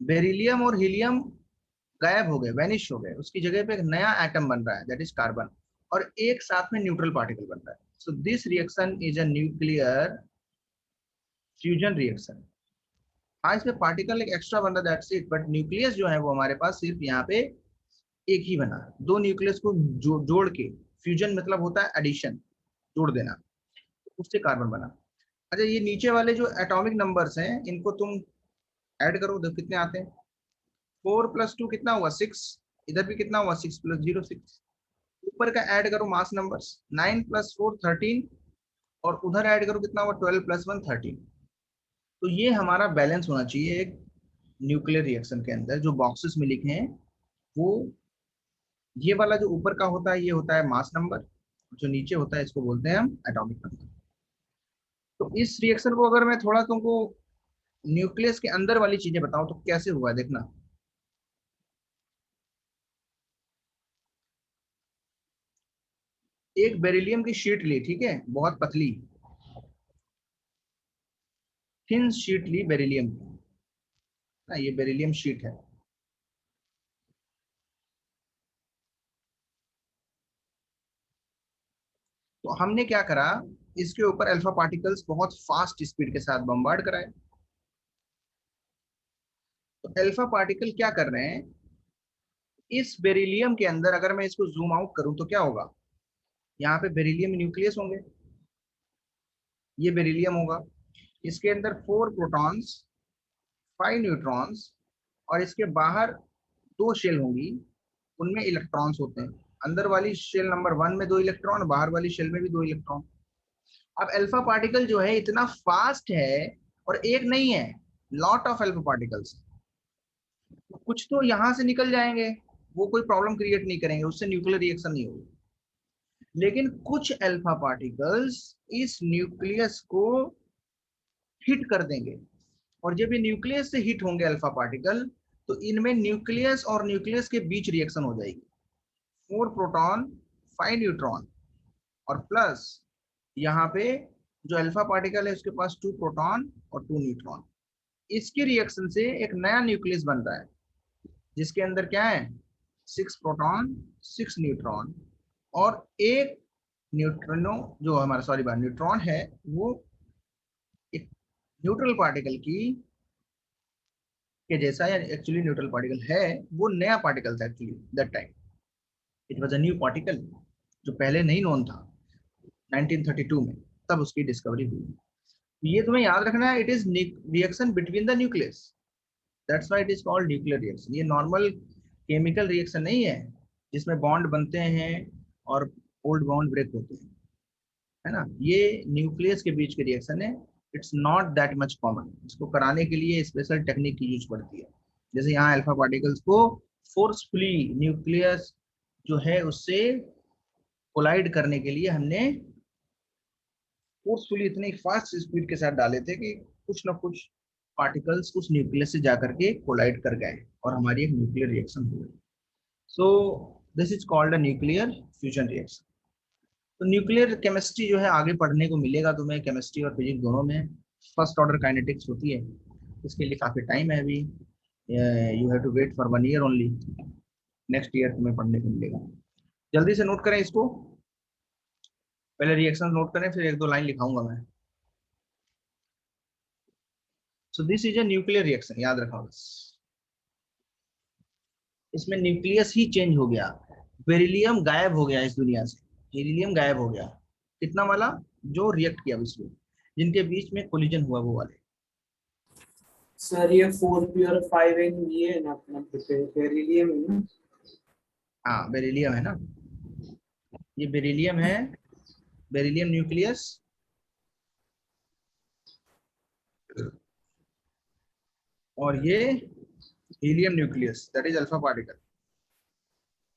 बेरिलियम और हीलियम गायब हो गए, वैनिश हो गए, उसकी जगह पे एक नया एटम बन रहा है, दैट इज कार्बन, और एक साथ में न्यूट्रल पार्टिकल बन रहा है। So this reaction is a nuclear fusion reaction. हाँ इसमें पार्टिकल एक एक्स्ट्रा बन रहा है, दैट्स इट, बट न्यूक्लियस जो है वो हमारे पास सिर्फ यहाँ पे एक ही बना। दो न्यूक्लियस को जोड़ के, फ्यूजन मतलब होता है एडिशन, जोड़ देना, उससे कार्बन बना। अच्छा ये नीचे वाले जो एटॉमिक नंबर्स हैं इनको तुम ऐड करो, देखो कितने आते हैं। 4 + 2 कितना हुआ, 6। इधर भी कितना हुआ, 6 + 0 6। ऊपर का ऐड करो मास नंबर्स, 9 + 4 13, और उधर ऐड करो कितना हुआ, 12 + 1 13। तो ये हमारा बैलेंस होना चाहिए एक न्यूक्लियर रिएक्शन के अंदर। जो बॉक्सेस में लिखे हैं वो, ये वाला जो ऊपर का होता है ये होता है मास नंबर, जो नीचे होता है इसको बोलते हैं हम एटॉमिक नंबर। तो इस रिएक्शन को अगर मैं थोड़ा तुमको न्यूक्लियस के अंदर वाली चीजें बताऊं तो कैसे हुआ है, देखना। एक बेरिलियम की शीट ली, ठीक है, बहुत पतली थिन शीट ली बेरिलियम की ना, ये बेरिलियम शीट है। तो हमने क्या करा, इसके ऊपर अल्फा पार्टिकल्स बहुत फास्ट स्पीड के साथ बम्बार्ड कराए। तो अल्फा पार्टिकल क्या कर रहे हैं, इस बेरिलियम के अंदर अगर मैं इसको जूम आउट करूं तो क्या होगा, यहाँ पे बेरिलियम न्यूक्लियस होंगे, ये बेरिलियम होगा, इसके अंदर 4 प्रोटॉन्स 5 न्यूट्रॉन्स, और इसके बाहर 2 शेल होंगी, उनमें इलेक्ट्रॉन्स होते हैं। अंदर वाली शेल नंबर 1 में 2 इलेक्ट्रॉन, बाहर वाली शेल में भी 2 इलेक्ट्रॉन। अब अल्फा पार्टिकल जो है इतना फास्ट है, और एक नहीं है, लॉट ऑफ अल्फा पार्टिकल्स। कुछ तो यहां से निकल जाएंगे, वो कोई प्रॉब्लम क्रिएट नहीं करेंगे, उससे न्यूक्लियर रिएक्शन नहीं होगी। लेकिन कुछ अल्फा पार्टिकल्स इस न्यूक्लियस को हिट कर देंगे, और जब ये न्यूक्लियस से हिट होंगे अल्फा पार्टिकल, तो इनमें न्यूक्लियस और न्यूक्लियस के बीच रिएक्शन हो जाएगी। 4 प्रोटॉन 5 न्यूट्रॉन, और प्लस यहाँ पे जो अल्फा पार्टिकल है उसके पास 2 प्रोटॉन और 2 न्यूट्रॉन। इसके रिएक्शन से एक नया न्यूक्लियस बन रहा है, जिसके अंदर क्या है, 6 प्रोटॉन 6 न्यूट्रॉन, और एक न्यूट्रिनो जो हमारा न्यूट्रॉन है, वो एक न्यूट्रल पार्टिकल की के जैसा, या एक्चुअली न्यूट्रल पार्टिकल है, वो नया पार्टिकल था actually that time, it was a new particle, जो पहले नहीं नोन था 1932 में, तब उसकी डिस्कवरी हुई। ये तुम्हें याद रखना है, it is reaction between the nucleus, that's why it is called nuclear reaction. ये नॉर्मल केमिकल रिएक्शन नहीं है जिसमें बॉन्ड बनते हैं और ओल्ड बॉन्ड ब्रेक होते हैं, है ना। ये न्यूक्लियस के बीच के रिएक्शन है, it's not that much common. इसको कराने के लिए स्पेशल टेक्निक की यूज पड़ती है। जैसे यहाँ अल्फा पार्टिकल्स को फोर्सफुली न्यूक्लियस जो है उससे कोलाइड करने के लिए हमने फोर्सफुली इतनी फास्ट स्पीड के साथ डाले थे कि कुछ ना कुछ पार्टिकल्स उस न्यूक्लियस से जाकर के कोलाइड कर गए और हमारी एक न्यूक्लियर रिएक्शन हो गई। So this is called a nuclear fusion reaction. तो न्यूक्लियर केमिस्ट्री जो है आगे पढ़ने को मिलेगा तुम्हें, केमिस्ट्री और फिजिक्स दोनों में। फर्स्ट ऑर्डर काइनेटिक्स होती है, इसके लिए काफी टाइम है अभी, you have to wait for 1 year only, next year तुम्हें पढ़ने को मिलेगा। जल्दी से नोट करें इसको, पहले रिएक्शन नोट करें फिर एक दो लाइन लिखाऊंगा मैं। So this is a nuclear reaction, याद रखा बस। इसमें न्यूक्लियस ही चेंज हो गया, बेरिलियम गायब हो गया इस दुनिया से, बेरिलियम गायब हो गया। कितना वाला? जो रिएक्ट किया इसमें, जिनके बीच में कोलिजन हुआ वो वाले। सर ये 4p और 5n ये है ना अपना बेरिलियम है ना? हाँ बेरिलियम है ना, ये बेरिलियम है, बेरिलियम न्यूक्लियस। और ये helium nucleus, that is alpha particle.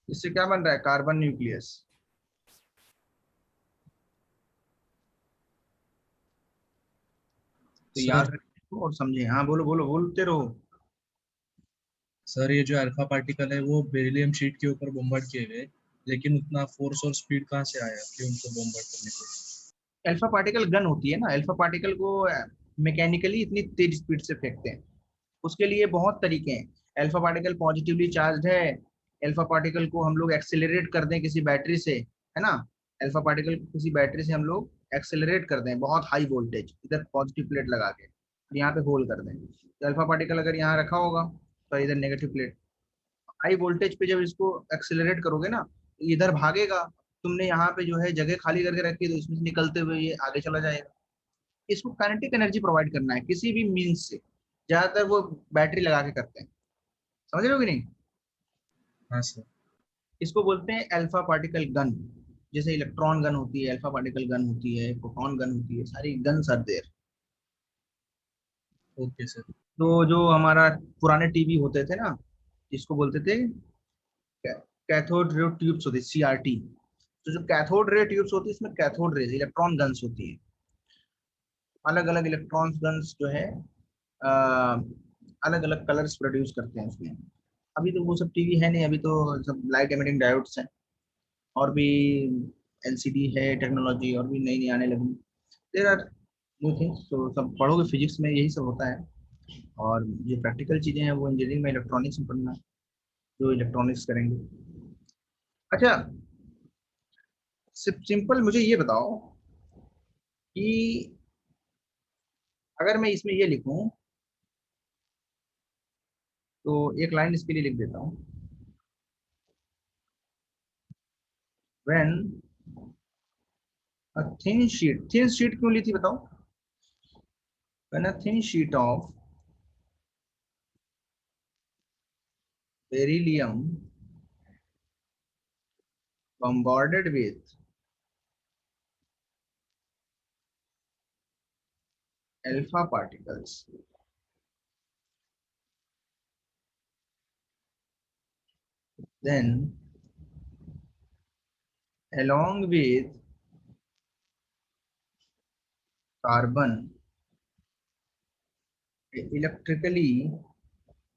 इससे क्या बन रहा है? Carbon nucleus. तो याद सर रखो और समझे। हाँ बोलो बोलो, बोलते रहो। सर ये जो अल्फा पार्टिकल है वो बेरिलियम शीट के ऊपर बॉम्बार्ड किए गए, लेकिन उतना फोर्स और स्पीड कहाँ से आया कि उनको बॉम्बार्ड करने को? अल्फा पार्टिकल गन होती है ना, अल्फा पार्टिकल को मैकेनिकली इतनी तेज स्पीड से फेंकते हैं। उसके लिए बहुत तरीके हैं। अल्फा पार्टिकल पॉजिटिवली चार्ज है, अल्फा पार्टिकल को हम लोग एक्सेलरेट कर दें किसी बैटरी से, है ना, अल्फा पार्टिकल को किसी बैटरी से हम लोग एक्सेलरेट कर दें बहुत हाई वोल्टेज, इधर पॉजिटिव प्लेट लगा के और यहाँ पे होल्ड कर दें। तो अल्फा पार्टिकल अगर यहाँ रखा होगा तो इधर नेगेटिव प्लेट, हाई वोल्टेज पे जब इसको एक्सेलरेट करोगे ना तो इधर भागेगा। तुमने यहाँ पे जो है जगह खाली करके रखी है तो इसमें से निकलते हुए ये आगे चला जाएगा। इसको काइनेटिक एनर्जी प्रोवाइड करना है किसी भी मीन्स से, ज्यादातर वो बैटरी लगा के करते हैं। समझ रहे हो कि नहीं? हाँ सर। इसको बोलते हैं अल्फा पार्टिकल गन। जैसे इलेक्ट्रॉन गन होती है, अल्फा पार्टिकल गन होती है, प्रोटॉन गन होती है, सारी guns are there. Okay sir. तो जो हमारा पुराने टीवी होते थे ना, जिसको बोलते थे कैथोड रे ट्यूब्स होती, CRT। तो जो कैथोड रे ट्यूब्स होती है इसमें कैथोड रेज इलेक्ट्रॉन गन्स होती है। अलग अलग इलेक्ट्रॉन गन्स जो है अलग अलग कलर्स प्रोड्यूस करते हैं उसमें। अभी तो वो सब टीवी है नहीं, अभी तो सब लाइट एमिटिंग डायोड्स हैं, और भी LCD है टेक्नोलॉजी, और भी नई नई आने लगी। There are new things. तो सब पढ़ोगे फिजिक्स में यही सब होता है, और ये प्रैक्टिकल चीजें हैं वो इंजीनियरिंग में इलेक्ट्रॉनिक्स में पढ़ना है, जो इलेक्ट्रॉनिक्स करेंगे। अच्छा, सिंपल मुझे ये बताओ कि अगर मैं इसमें ये लिखूं तो एक लाइन इसके लिए लिख देता हूँ। व्हेन अ थिन शीट क्यों ली थी बताओ? When a thin sheet of beryllium bombarded with alpha particles, then along with carbon, electrically,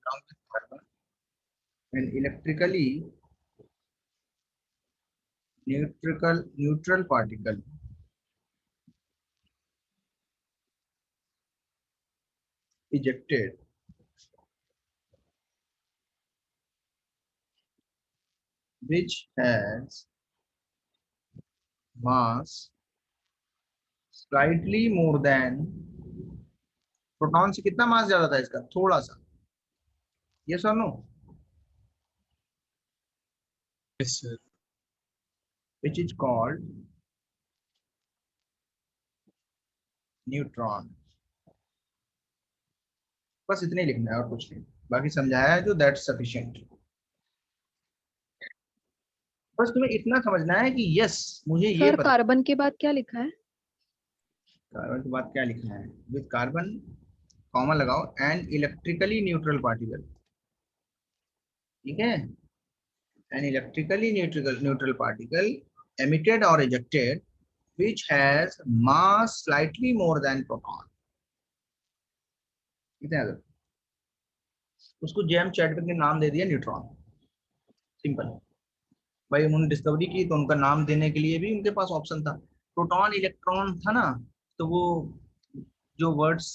along with carbon, and electrically neutral particle ejected, which has mass slightly more than proton से। कितना mass ज्यादा था इसका? थोड़ा सा। ये sir no, yes sir. which is called neutron. बस इतने ही लिखना है और कुछ नहीं, बाकी समझाया है जो, दैट्स सफिशिएंट। बस तुम्हें इतना समझना है कि यस मुझे ये सर पता। कार्बन के बाद क्या लिखा है? कार्बन के बाद क्या लिखना है? विद कार्बन कॉमन लगाओ, एंड इलेक्ट्रिकली न्यूट्रल पार्टिकल। ठीक है, an electrically neutral particle emitted or ejected which has mass slightly more than proton। कितने उसको जेम्स चैडविक ने नाम दे दिया न्यूट्रॉन। सिंपल। भाई उन्होंने डिस्कवरी की तो उनका नाम देने के लिए भी उनके पास ऑप्शन था। प्रोटॉन इलेक्ट्रॉन था ना, तो वो जो वर्ड्स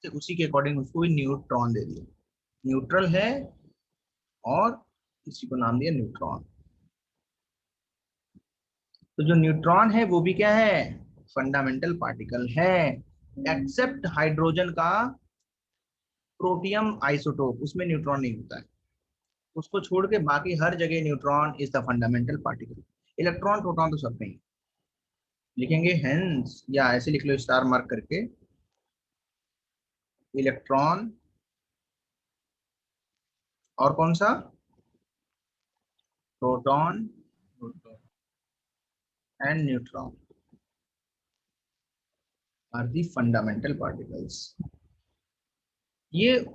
थे उसी के अकॉर्डिंग उसको भी न्यूट्रॉन दे दिया। न्यूट्रल है और इसी को नाम दिया न्यूट्रॉन। तो जो न्यूट्रॉन है वो भी क्या है, फंडामेंटल पार्टिकल है, एक्सेप्ट हाइड्रोजन का प्रोटियम आइसोटोप, उसमें न्यूट्रॉन नहीं होता है। उसको छोड़ के बाकी हर जगह neutron is the fundamental particle. Electron proton तो सब में ही लिखेंगे हेंस, या ऐसे लिख लो स्टार मार्क करके, इलेक्ट्रॉन और कौन सा, proton and neutron are the fundamental particles. ये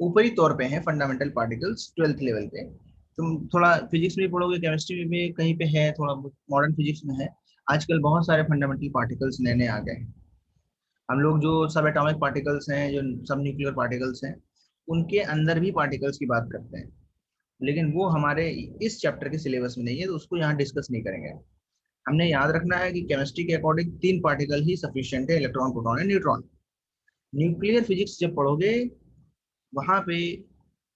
ऊपरी तौर पे हैं फंडामेंटल पार्टिकल्स 12th लेवल पे। तुम थोड़ा फिजिक्स में पढ़ोगे, केमिस्ट्री में कहीं पे है, थोड़ा मॉडर्न फिजिक्स में है। आजकल बहुत सारे फंडामेंटल पार्टिकल्स नए नए आ गए हैं। हम लोग जो सब एटॉमिक पार्टिकल्स हैं, जो सब न्यूक्लियर पार्टिकल्स हैं, उनके अंदर भी पार्टिकल्स की बात करते हैं, लेकिन वो हमारे इस चैप्टर के सिलेबस में नहीं है, तो उसको यहाँ डिस्कस नहीं करेंगे। हमने याद रखना है कि केमिस्ट्री के अकॉर्डिंग 3 पार्टिकल ही सफिशिएंट है, electron, proton and neutron. Nuclear physics जब पढ़ोगे वहां पे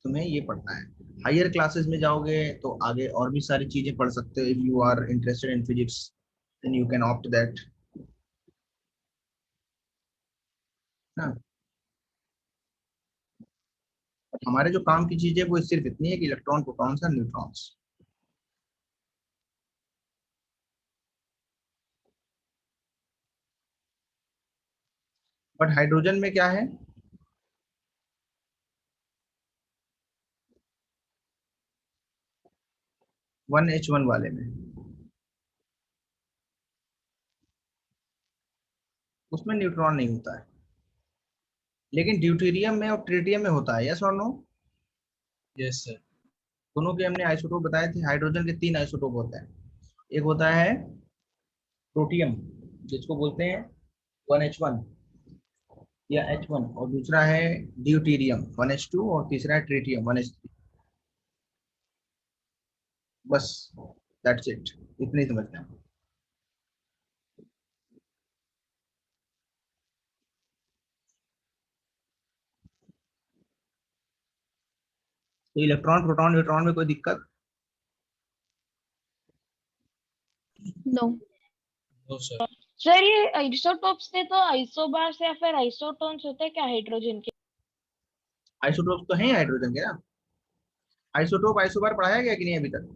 तुम्हें ये पढ़ना है। हायर क्लासेस में जाओगे तो आगे और भी सारी चीजें पढ़ सकते हो। If you are interested in physics then you can opt that ना। हमारे जो काम की चीज है वो सिर्फ इतनी है कि इलेक्ट्रॉन, प्रोटॉन्स और न्यूट्रॉन्स। बट हाइड्रोजन में क्या है, 1H1 वाले में उसमें न्यूट्रॉन नहीं होता है, लेकिन ड्यूटेरियम में और ट्रिटियम में होता है। यस और नो? Yes sir. दोनों के हमने आइसोटोप बताए थे। हाइड्रोजन के 3 आइसोटोप होते हैं। एक होता है प्रोटियम, जिसको बोलते हैं 1H1 या H1, और दूसरा है ड्यूटेरियम 1H2, और तीसरा है ट्रिटियम 1H3। बस दैट्स इट, इतने ही समझना है। तो इलेक्ट्रॉन, प्रोटॉन, न्यूट्रॉन में कोई दिक्कत? No no sir. सर, ये आइसोटोप्स थे तो आइसोबार्स या फिर आइसोटोन्स होते हैं क्या हाइड्रोजन के? आइसोटोप तो है हाइड्रोजन के ना। आइसोटोप आइसोबार पढ़ाया गया कि नहीं अभी तक?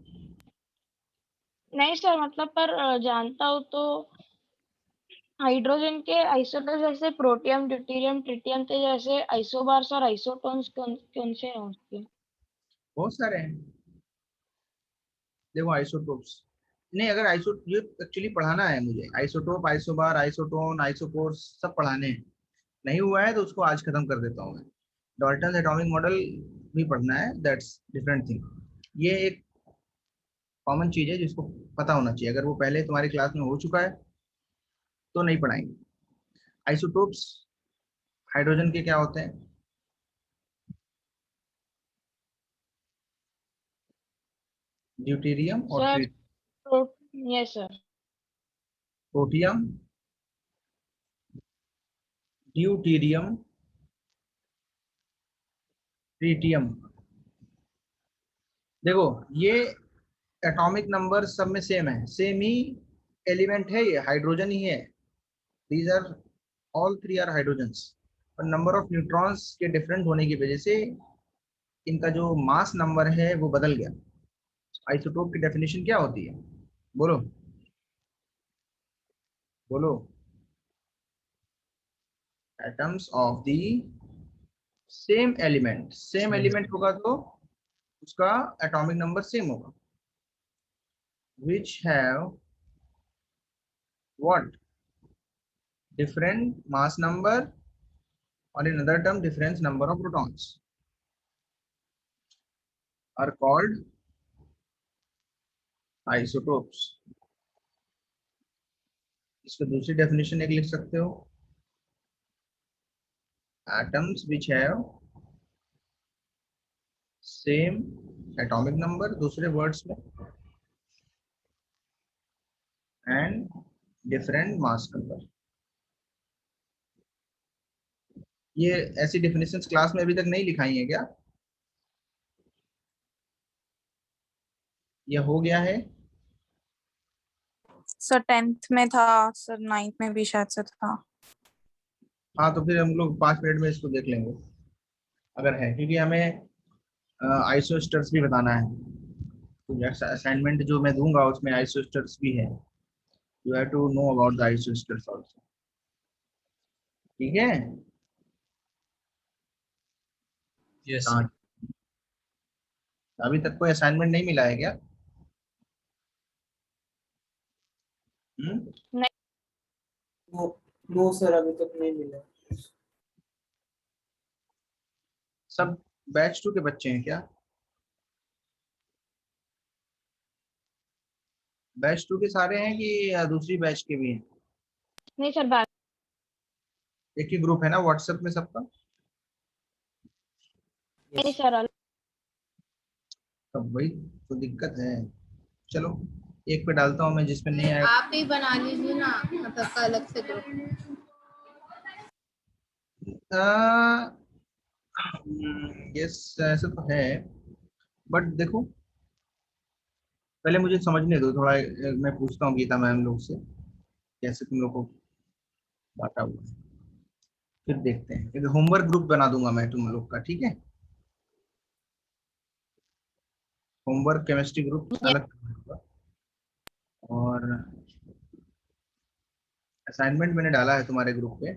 नहीं सर, मतलब पर जानता हूँ तो हाइड्रोजन के आइसोटोप्स जैसे प्रोटियम, ड्यूटेरियम, ट्रिटियम थे, जैसे आइसोबार्स और आइसोटोन्स कौन कौन से हैं उसके? बहुत सारे हैं। देखो आइसोटोप्स नहीं, अगर आइसो ये एक्चुअली पढ़ाना है मुझे, आइसोटोप, आइसोबार, आइसोटोन, आइसोकोर्स सब पढ़ाने हैं। नहीं हुआ है तो उसको आज खत्म कर देता हूँ मैं। डाल्टन एटॉमिक मॉडल भी पढ़ना है, दैट्स डिफरेंट थिंग। ये एक कॉमन चीज है जिसको पता होना चाहिए। अगर वो पहले तुम्हारी क्लास में हो चुका है तो नहीं पढ़ाएंगे। आइसोटोप्स हाइड्रोजन के क्या होते हैं? ड्यूटेरियम और sir pro yes sir. Protium, deuterium, tritium. देखो ये एटॉमिक नंबर सब में सेम है, सेम ही एलिमेंट है, ये हाइड्रोजन ही है। These are all 3 are hydrogens, पर नंबर ऑफ न्यूट्रॉन्स के डिफरेंट होने की वजह से इनका जो मास नंबर है वो बदल गया। आइसोटोप की डेफिनेशन क्या होती है, बोलो बोलो? Atoms of the same element. Same element होगा तो उसका एटॉमिक नंबर सेम होगा। which have what, different mass number, or in other term different number of protons, are called isotopes. इसको दूसरी डेफिनेशन एक लिख सकते हो, atoms which have same atomic number, दूसरे वर्ड्स में, and different mass number। ये ऐसी डेफिनेशंस क्लास में अभी तक नहीं लिखाई है क्या? ये हो गया है? सर 10th में था सर, 9th में भी शायद से था। हाँ तो फिर हम लोग 5 मिनट में इसको देख लेंगे अगर है, क्योंकि हमें आइसोस्टर्स भी बताना है। तो असाइनमेंट जो मैं दूंगा उसमें आइसोस्टर्स भी है, you have to know about the isosters also. ठीक है। यस हाँ, सर। अभी तक कोई असाइनमेंट नहीं मिला है क्या? हम्म। नो नो सर, अभी तक नहीं मिला। सब बैच 2 के बच्चे हैं क्या? बैच 2 के सारे हैं कि दूसरी बैच के भी हैं? नहीं सर, बात एक ही ग्रुप है ना व्हाट्सएप में सबका? नहीं सर। तब वही तो दिक्कत है। चलो एक पे डालता हूँ मैं, जिसमें नहीं आया। आप ही बना लीजिए ना, मतलब का अलग से ग्रुप। यस ऐसा तो है, बट देखो पहले मुझे समझने दो थोड़ा। मैं पूछता हूँ गीता मैम लोग से कैसे तुम लोग को बांटा हुआ है, फिर देखते हैं। एक होमवर्क ग्रुप बना दूंगा मैं तुम लोग का, ठीक है? होमवर्क केमिस्ट्री ग्रुप अलग होगा। और असाइनमेंट मैंने डाला है तुम्हारे ग्रुप पे,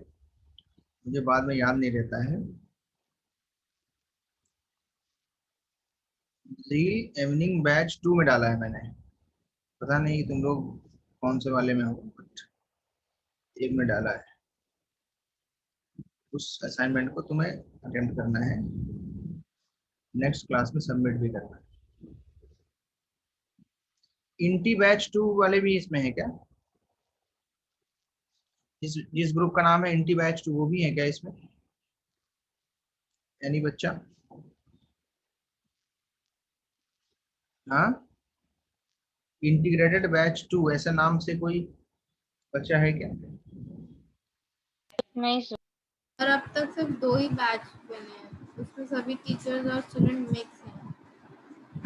मुझे बाद में याद नहीं रहता है। रील इवनिंग बैच 2 में डाला है मैंने, पता नहीं तुम लोग कौन से वाले में हो, बट एक में डाला है। उस असाइनमेंट को तुम्हें अटेम्प्ट करना है, नेक्स्ट क्लास में सबमिट भी करना है। इंटी बैच 2 वाले भी इसमें है क्या? जिस ग्रुप का नाम है इंटी बैच 2 वो भी है क्या इसमें? यानी बच्चा, हाँ, इंटीग्रेटेड बैच 2 ऐसे नाम से कोई बच्चा है क्या? नहीं सर। और अब तक सिर्फ 2 ही बैच बने हैं, उसमें सभी टीचर्स और स्टूडेंट मिक्स हैं।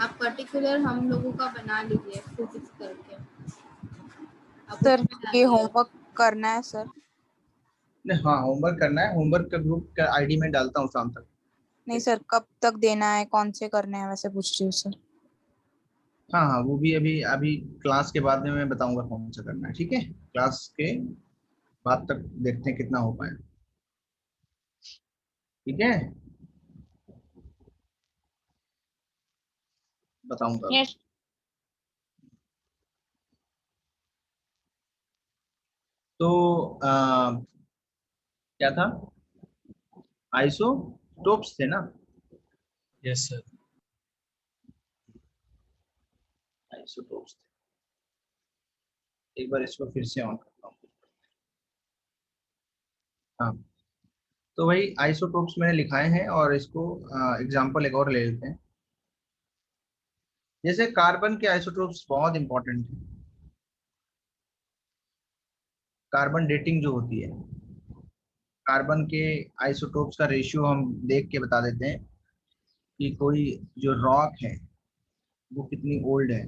आप पर्टिकुलर हम लोगों का बना लीजिए फिजिक्स करके। अब सर उसमें ये डालिए। होमवर्क करना है सर? नहीं, हाँ होमवर्क करना है। होमवर्क का ग्रुप का आईडी में डालता हूँ शाम तक। नहीं सर, कब तक देना है, कौन से करने हैं, वैसे पूछ रही हूँ सर। हाँ हाँ वो भी अभी अभी क्लास के बाद में मैं बताऊंगा कौन सा करना है, ठीक है? क्लास के बाद तक देखते हैं कितना हो पाए, ठीक है? बताऊंगा। यस। तो क्या था? आइसोटोप्स थे ना? Yes sir. आइसोटोप्स थे। एक बार इसको फिर से ऑन करता हूँ। हाँ तो वही आइसोटोप्स मैंने लिखाए हैं, और इसको एग्जांपल एक और ले लेते हैं। जैसे कार्बन के आइसोटोप्स बहुत इंपॉर्टेंट है। कार्बन डेटिंग जो होती है, कार्बन के आइसोटोप्स का रेशियो हम देख के बता देते हैं कि कोई जो रॉक है वो कितनी ओल्ड है।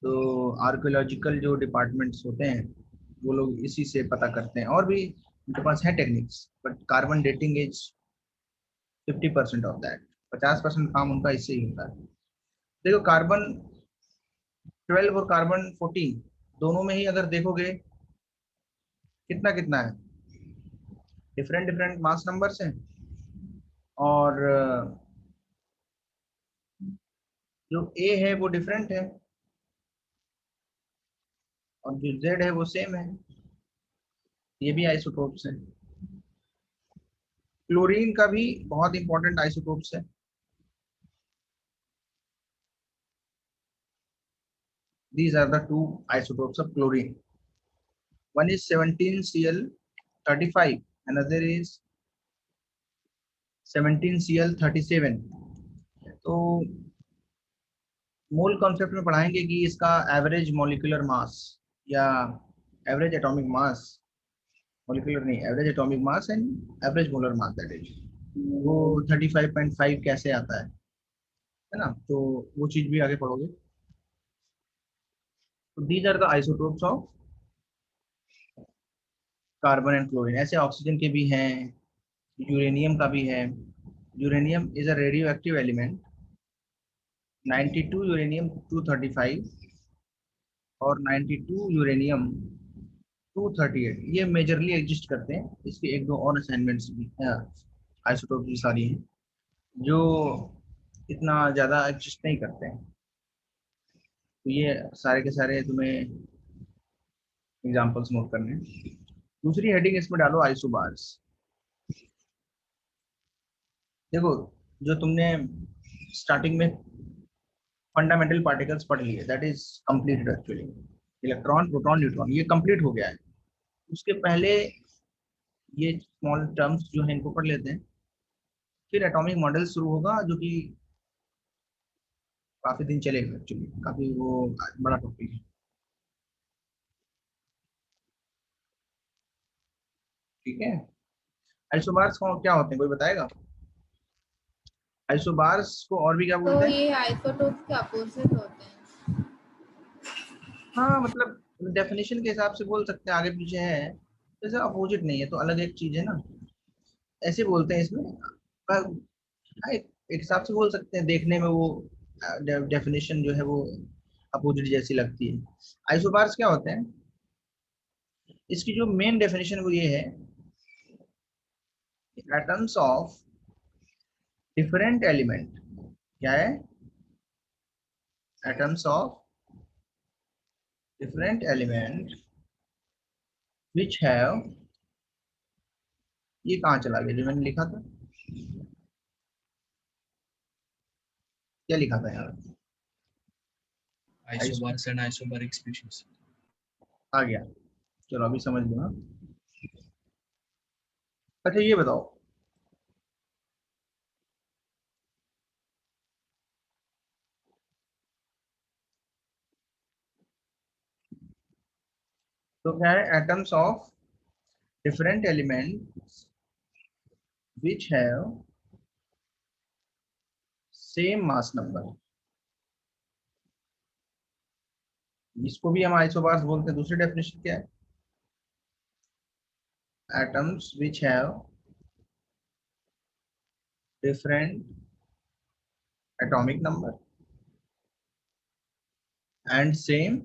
तो आर्कियोलॉजिकल जो डिपार्टमेंट्स होते हैं वो लोग इसी से पता करते हैं, और भी उनके पास है techniques, but carbon dating is 50% of that. 50% काम उनका इससे ही होता है। देखो कार्बन 12 और कार्बन 14 दोनों में ही अगर देखोगे कितना कितना है, डिफरेंट डिफरेंट मास नंबर्स हैं। और जो ए है वो डिफरेंट है, और जो जेड है वो सेम है। ये भी आइसोटोप्स है। क्लोरीन का भी बहुत इंपॉर्टेंट आइसोटोप्स है। These are the two isotopes of chlorine. One is 17Cl35, another is 17Cl37. तो मोल कॉन्सेप्ट में पढ़ाएंगे कि इसका एवरेज मॉलिक्यूलर मास या एवरेज एटॉमिक मास, मॉलिक्यूलर नहीं, average atomic mass and average molar mass, that is वो 35.5 कैसे आता है ना? तो वो चीज भी आगे पढ़ोगे। तो these are the isotopes of carbon and chlorine. ऐसे ऑक्सीजन के भी हैं, यूरेनियम का भी है। Uranium is a radioactive element, 92 uranium 235 और 92 यूरेनियम 238 ये मेजरली एग्जिस्ट करते हैं। इसके एक दो और असाइनमेंट्स भी आइसोटोप की सारी हैं जो इतना ज़्यादा एग्जिस्ट नहीं करते हैं। तो ये सारे के सारे तुम्हें एग्जांपल्स नोट करने हैं। दूसरी हेडिंग इसमें डालो आइसोबार्स। देखो जो तुमने स्टार्टिंग में फंडामेंटल पार्टिकल्स पढ़ लिए, that is completed actually. Electron, proton, neutron ये कंप्लीट हो गया है। उसके पहले ये स्मॉल टर्म्स जो है इनको पढ़ लेते हैं, फिर एटॉमिक मॉडल शुरू होगा जो कि काफी दिन चलेगा एक्चुअली, काफी वो बड़ा टॉपिक है। ठीक है, आइसोबार्स क्या होते हैं कोई बताएगा? आइसोबार्स को और भी क्या तो बोलते हैं? ये आइसोटोप के अपोजिट होते हैं। हाँ मतलब डेफिनेशन के हिसाब से बोल सकते हैं, आगे पीछे है, जैसे अपोजिट नहीं है तो अलग एक चीज है ना, ऐसे बोलते हैं इसमें। हाँ, एक हिसाब से बोल सकते हैं, देखने में वो डेफिनेशन जो है वो अपोजिट जैसी लगती है। आइसोबार्स क्या होते हैं? इसकी जो मेन डेफिनेशन वो ये है, एटम्स ऑफ डिफरेंट एलिमेंट। क्या है? Atoms of different element which have, ये कहाँ चला गया जो मैंने लिखा था? क्या लिखा था यार? Isobars and isobaric species. आ गया, चलो अभी समझ लो। हाँ अच्छा ये बताओ, तो क्या है? Atoms of different element which have same mass number. इसको भी हम आइसोबार्स बोलते हैं। दूसरी डेफिनेशन क्या है? Atoms which have different atomic number and same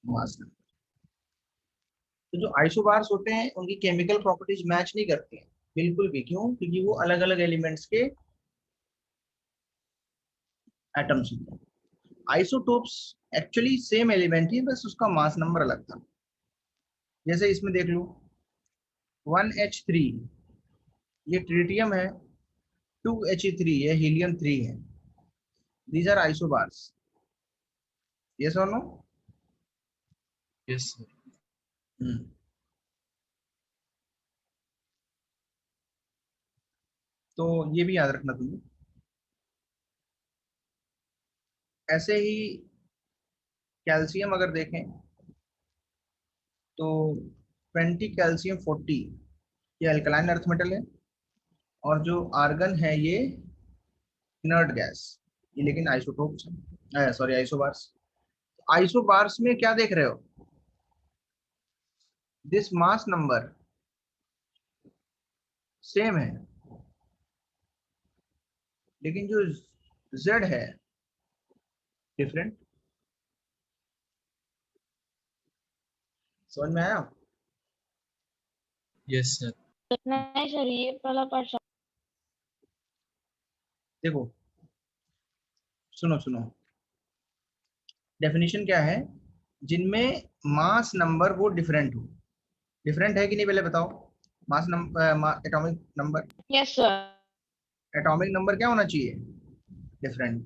mass number. तो जो आइसोबार्स होते हैं उनकी केमिकल प्रॉपर्टीज मैच नहीं करती हैं बिल्कुल भी। क्यों? क्योंकि वो अलग अलग एलिमेंट्स के एटम्स होते हैं। आइसोटोप्स एक्चुअली सेम एलिमेंट ही, बस उसका मास नंबर अलग था। जैसे इसमें देख लो 1H3 ये ट्रिटियम है, 2He3 ये हीलियम 3 है। These are isobars. यस और नो? Yes sir. तो ये भी याद रखना तुम्हें। ऐसे ही कैल्शियम अगर देखें तो 20 कैल्शियम 40 ये अल्कलाइन अर्थ मेटल है, और जो आर्गन है ये इनर्ट गैस। ये लेकिन आइसोटोप्स है, सॉरी आइसोबार्स। आइसोबार्स में क्या देख रहे हो? दिस मास नंबर सेम है, लेकिन जो Z है डिफरेंट। समझ में आया? Yes sir. नहीं सर, ये वाला पार्ट देखो सुनो सुनो, डेफिनेशन क्या है? जिनमें मास नंबर वो डिफरेंट हो। डिफरेंट है कि नहीं पहले बताओ? Mass number, atomic number, yes sir. Atomic number क्या होना चाहिए? डिफरेंट।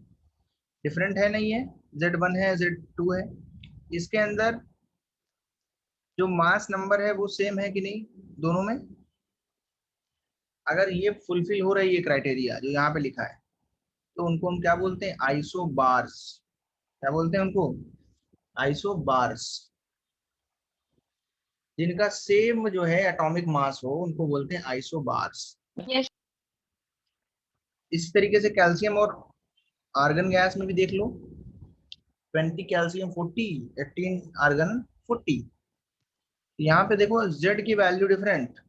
डिफरेंट है नहीं है? Z1 है, Z2 है। इसके अंदर जो मास नंबर है वो सेम है कि नहीं दोनों में? अगर ये फुलफिल हो रही है क्राइटेरिया जो यहाँ पे लिखा है, तो उनको हम क्या बोलते हैं? आइसोबार्स। क्या बोलते हैं उनको? आइसोबार्स। जिनका सेम जो है एटॉमिक मास हो उनको बोलते हैं आइसोबार्स। यस इस तरीके से कैल्शियम और आर्गन गैस में भी देख लो, 20 कैल्शियम 40, 18 आर्गन 40। यहाँ पे देखो Z की वैल्यू डिफरेंट,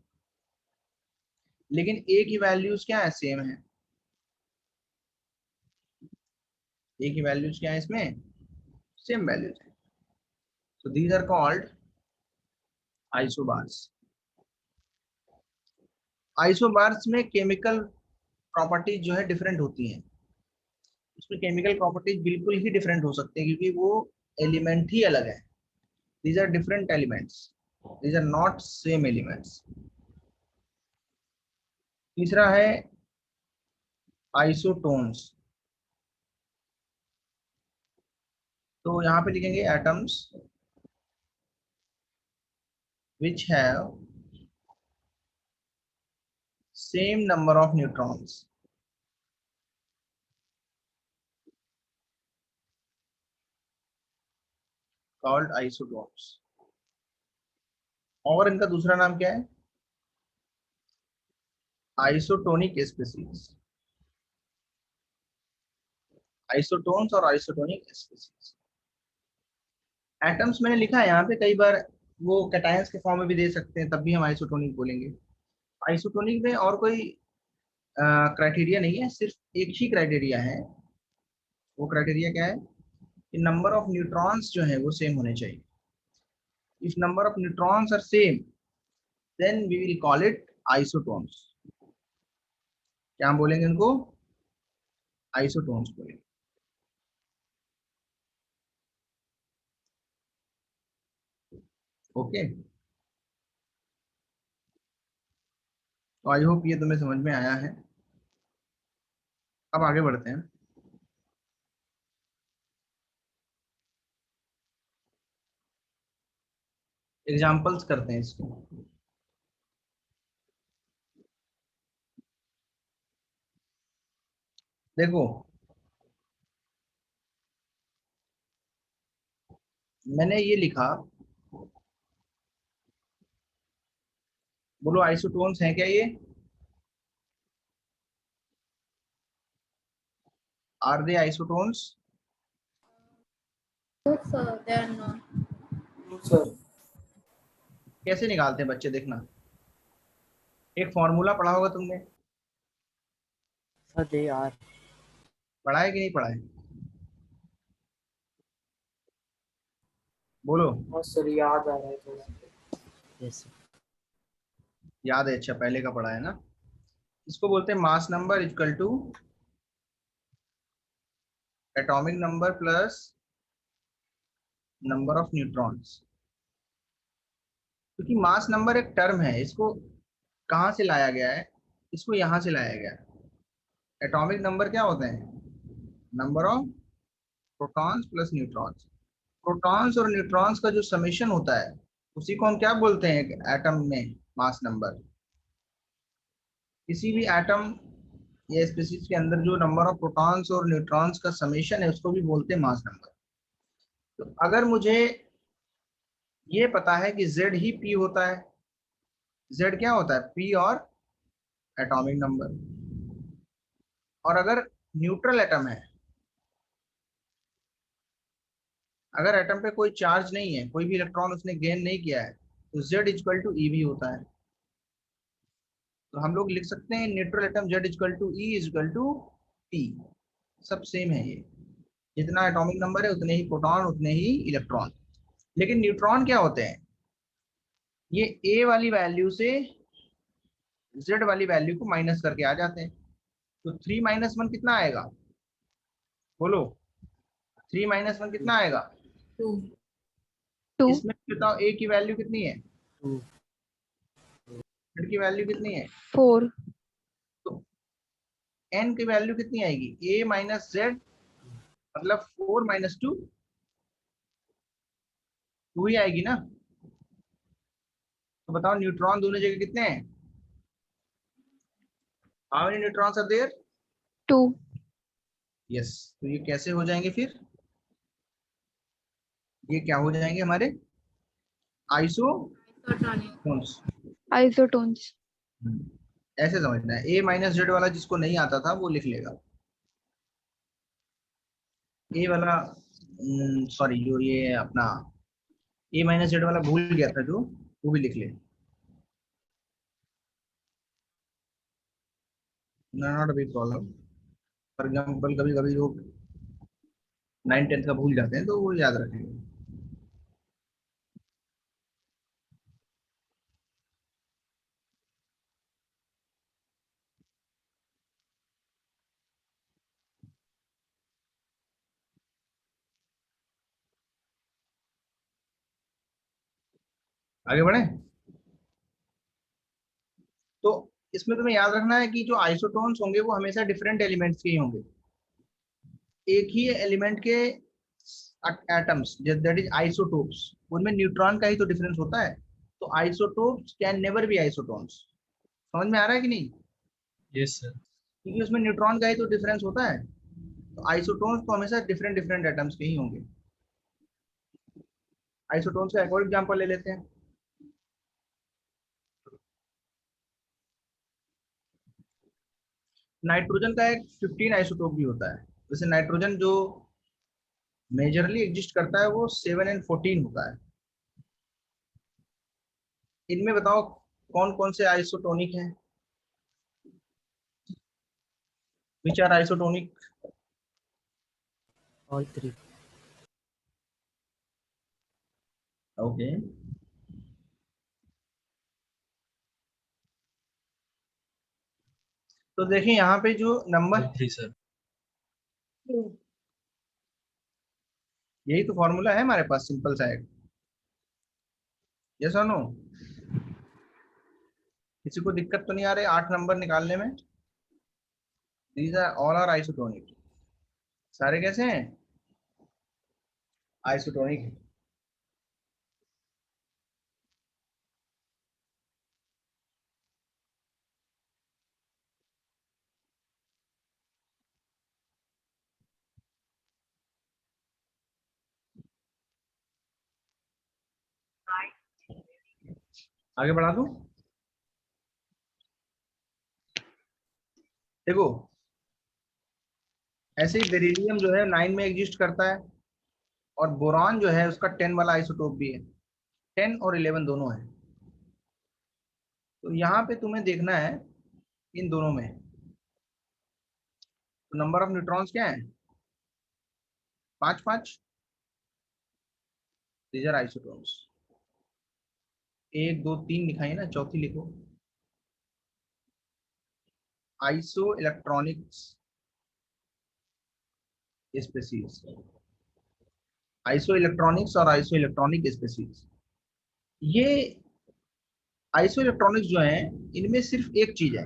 लेकिन A की वैल्यूज क्या है, सेम है। A की वैल्यूज क्या है इसमें, सेम वैल्यूज है। So these are called isobars. Isobars में केमिकल प्रॉपर्टीज जो है डिफरेंट होती हैं। उसमें केमिकल प्रॉपर्टीज बिल्कुल ही डिफरेंट हो सकते हैं क्योंकि वो एलिमेंट ही अलग है। These are different elements, these are not same elements. तीसरा है आइसोटोन्स। तो यहाँ पे लिखेंगे atoms which have same number of neutrons called isotones। और इनका दूसरा नाम क्या है, आइसोटोनिक स्पीसीज। आइसोटोन्स और आइसोटोनिक स्पीसीज। एटम्स मैंने लिखा है यहाँ पे, कई बार वो कैटायंस के फॉर्म में भी दे सकते हैं, तब भी हम आइसोटोनिक बोलेंगे। आइसोटोनिक में और कोई क्राइटेरिया नहीं है, सिर्फ एक ही क्राइटेरिया है। वो क्राइटेरिया क्या है कि नंबर ऑफ न्यूट्रॉन्स जो है वो सेम होने चाहिए। If number of neutrons are same then we will call it isotones. क्या हम बोलेंगे इनको, आइसोटोन्स बोलेंगे। ओके, तो आई होप ये तुम्हें समझ में आया है। अब आगे बढ़ते हैं। एग्जाम्पल्स करते हैं इसको। देखो मैंने ये लिखा, बोलो आइसोटोन्स हैं क्या ये, are they isotones? No, sir, they are not. No, sir. कैसे निकालते हैं बच्चे, देखना। एक फॉर्मूला पढ़ा होगा तुमने, Sir, they are. पढ़ा है कि नहीं पढ़ा है, बोलो। हाँ सर, याद आ रहा है थोड़ा। Yes, sir. याद है, अच्छा पहले का पढ़ा है ना। इसको बोलते हैं mass number equal to atomic number plus number of neutrons. क्योंकि मास नंबर एक टर्म है, इसको कहाँ से लाया गया है, इसको यहाँ से लाया गया है। एटॉमिक नंबर क्या होते हैं, number of protons plus neutrons. Protons और न्यूट्रॉन्स का जो समेशन होता है उसी को हम क्या बोलते हैं एटम में, मास नंबर। किसी भी एटम या स्पीशीज के अंदर जो नंबर ऑफ प्रोटॉन्स और न्यूट्रॉन्स का समेशन है उसको भी बोलते हैं मास नंबर। तो अगर मुझे ये पता है कि Z ही P होता है, Z क्या होता है, P और एटॉमिक नंबर। और अगर न्यूट्रल एटम है, अगर एटम पे कोई चार्ज नहीं है, कोई भी इलेक्ट्रॉन उसने गेन नहीं किया है, तो Z इक्वल टू E भी होता है। तो हम लोग लिख सकते हैं neutral atom Z equal to E equal to P। सब सेम है, ये जितना एटॉमिक नंबर है उतने ही प्रोटॉन उतने ही इलेक्ट्रॉन। लेकिन न्यूट्रॉन क्या होते हैं, ये A वाली वैल्यू से Z वाली वैल्यू को माइनस करके आ जाते हैं। तो 3 - 1 कितना आएगा, बोलो 3 - 1 कितना आएगा, 2। इसमें बताओ A की वैल्यू कितनी है, 2. Z की वैल्यू कितनी है, 4। तो N की वैल्यू कितनी आएगी, A माइनस Z मतलब 4 - 2, 2 ही आएगी ना। तो बताओ न्यूट्रॉन दोनों जगह कितने हैं, how many neutrons are there, 2। Yes. तो ये कैसे हो जाएंगे फिर, ये क्या हो जाएंगे हमारे आइसोटोन्स। आइसोटोन्स। ऐसे समझना है। A माइनस Z वाला जिसको नहीं आता था वो लिख लेगा, A वाला सॉरी, जो ये अपना ए माइनस जेड वाला भूल गया था जो, वो भी लिख ले। Not a big problem. For example कभी कभी लोग 9th 10th का भूल जाते हैं, तो वो याद रखेंगे। आगे बढ़े। तो इसमें तुम्हें याद रखना है कि जो आइसोटोन्स होंगे वो हमेशा डिफरेंट एलिमेंट्स के ही होंगे, एक ही एलिमेंट के एटम्स, दैट इज आइसोटोप्स, उनमें न्यूट्रॉन का ही तो डिफरेंस होता है। तो isotopes can never be isotones. समझ में आ रहा है कि नहीं? Yes sir. क्योंकि उसमें न्यूट्रॉन का ही तो डिफरेंस होता है। तो आइसोटोन्स तो हमेशा डिफरेंट डिफरेंट एटम्स के ही होंगे। आइसोटोन्स का एक और एग्जांपल ले लेते हैं। नाइट्रोजन का एक 15 आइसोटोप भी होता है। जैसे नाइट्रोजन जो मेजरली एग्जिस्ट करता है वो 7 और 14 होता है। इनमें बताओ कौन कौन से आइसोटोनिक हैं? Which are isotonic? All three. Okay. तो देखिए यहाँ पे जो नंबर, ऑल 3 सर। यही तो फॉर्मूला है हमारे पास, सिंपल सा एक। यस और नो? किसी को दिक्कत तो नहीं आ रही 8 नंबर निकालने में? These are all are isotonic. सारे कैसे हैं? आइसोटोनिक है। आगे बढ़ा दूं? देखो, ऐसे ही बेरिलियम जो है 9 में एग्जिस्ट करता है, और बोरॉन जो है उसका 10 वाला आइसोटोप भी है। 10 और 11 दोनों है। तो यहाँ पे तुम्हें देखना है इन दोनों में तो नंबर ऑफ न्यूट्रॉन्स क्या है? 5 5। These are isotones. 1 2 3 लिखाई ना, चौथी लिखो। Iso electronics species. Iso electronics और आइसो इलेक्ट्रॉनिक स्पेसीज, ये आइसो इलेक्ट्रॉनिक्स जो है इनमें सिर्फ एक चीज है।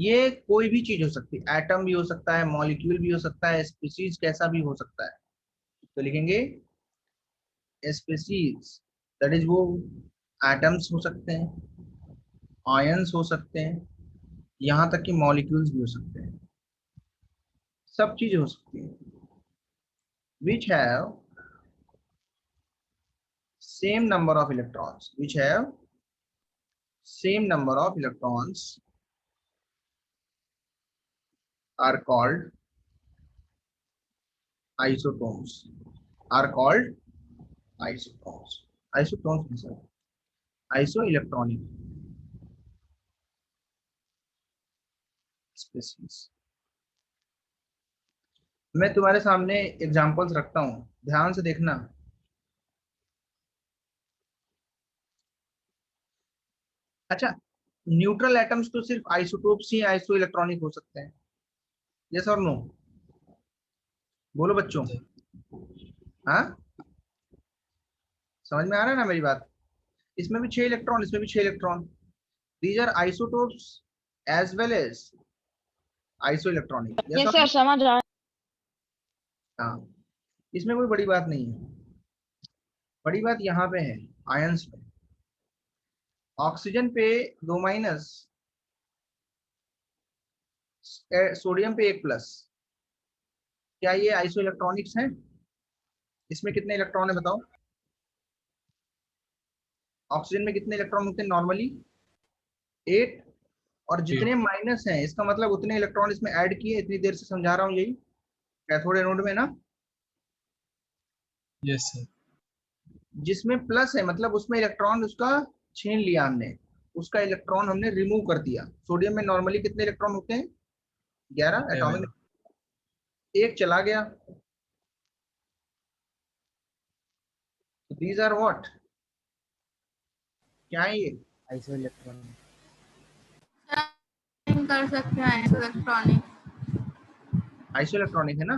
ये कोई भी चीज हो सकती है, एटम भी हो सकता है, मॉलिक्यूल भी हो सकता है, स्पीसीज कैसा भी हो सकता है। तो लिखेंगे स्पीसीज, दैट इज वो एटम्स हो सकते हैं, आयंस हो सकते हैं, यहाँ तक कि मॉलिक्यूल्स भी हो सकते हैं, सब चीज हो सकती है which have same number of electrons, which have same number of electrons are called isotones, are called isotones. Isotones means isoelectronic species. मैं तुम्हारे सामने एग्जांपल्स रखता हूं, ध्यान से देखना। अच्छा, न्यूट्रल एटम्स तो सिर्फ आइसोटोप्स ही आइसो इलेक्ट्रॉनिक हो सकते हैं। यस और नो? बोलो बच्चों। हाँ, समझ में आ रहा है ना मेरी बात? इसमें भी 6 इलेक्ट्रॉन, इसमें भी 6 electron. These are isotopes as well as isoelectronic. Yes sir, समझ आ। हाँ, इसमें कोई बड़ी बात नहीं है। बड़ी बात यहाँ पे है आयंस पे। ऑक्सीजन पे 2 माइनस, सोडियम पे 1 प्लस। क्या ये आइसो इलेक्ट्रॉनिक्स हैं? इसमें कितने इलेक्ट्रॉन है बताओ? ऑक्सीजन में कितने इलेक्ट्रॉन होते हैं नॉर्मली? 8। और जितने माइनस हैं इसका मतलब उतने इलेक्ट्रॉन इसमें ऐड किए। इतनी देर से समझा रहा हूँ यही, कैथोड एनोड में ना। Yes sir. जिसमें प्लस है मतलब उसमें इलेक्ट्रॉन उसका छीन लिया हमने, उसका इलेक्ट्रॉन हमने रिमूव कर दिया। सोडियम में नॉर्मली कितने इलेक्ट्रॉन होते हैं? 11 एटॉमिक, एक चला गया। दीज आर व्हाट, क्या है ये? Iso electron. कर सकते हैं इलेक्ट्रॉनिक, आइसो इलेक्ट्रॉनिक है ना?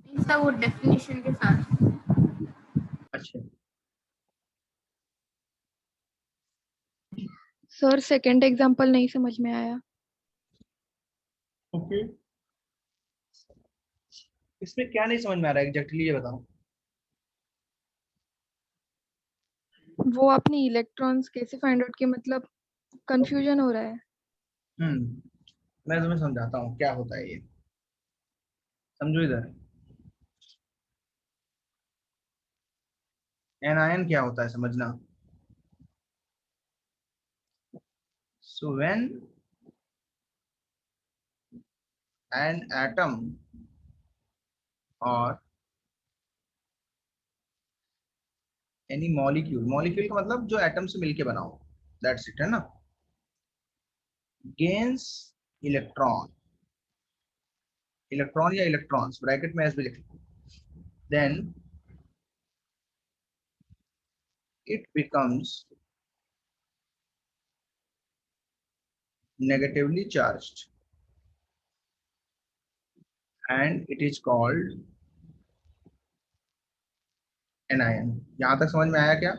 इसका वो डेफिनेशन के साथ। अच्छा, सर सेकंड एग्जांपल नहीं समझ में आया। ओके, इसमें क्या नहीं समझ में आ रहा है एग्जैक्टली, ये बताओ। वो आपने इलेक्ट्रॉन्स कैसे फाइंड आउट किए, मतलब कंफ्यूजन हो रहा है। मैं तुम्हें समझाता हूँ क्या होता है ये, समझो इधर। एनायन क्या होता है समझना। So when an atom or any molecule, molecule का मतलब जो एटम से मिलके बना हो, दैट्स इट, है ना, gains इलेक्ट्रॉन, इलेक्ट्रॉन या इलेक्ट्रॉन्स ब्रैकेट में ऐसे भी लिख लो, then it becomes negatively charged and it is called anion। यहाँ तक समझ में आया क्या?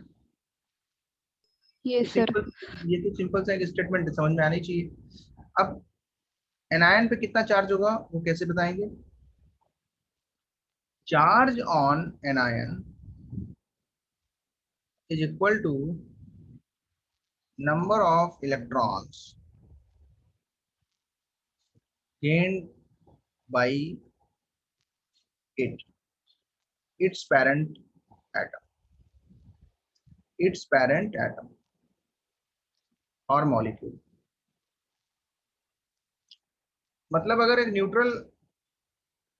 ये सर। ये तो सिंपल सा एक स्टेटमेंट समझ में आनी चाहिए। अब एनायन पे कितना चार्ज होगा वो कैसे बताएंगे? Charge on anion is equal to number of electrons gained by its parent atom और मॉलिक्यूल। मतलब अगर एक न्यूट्रल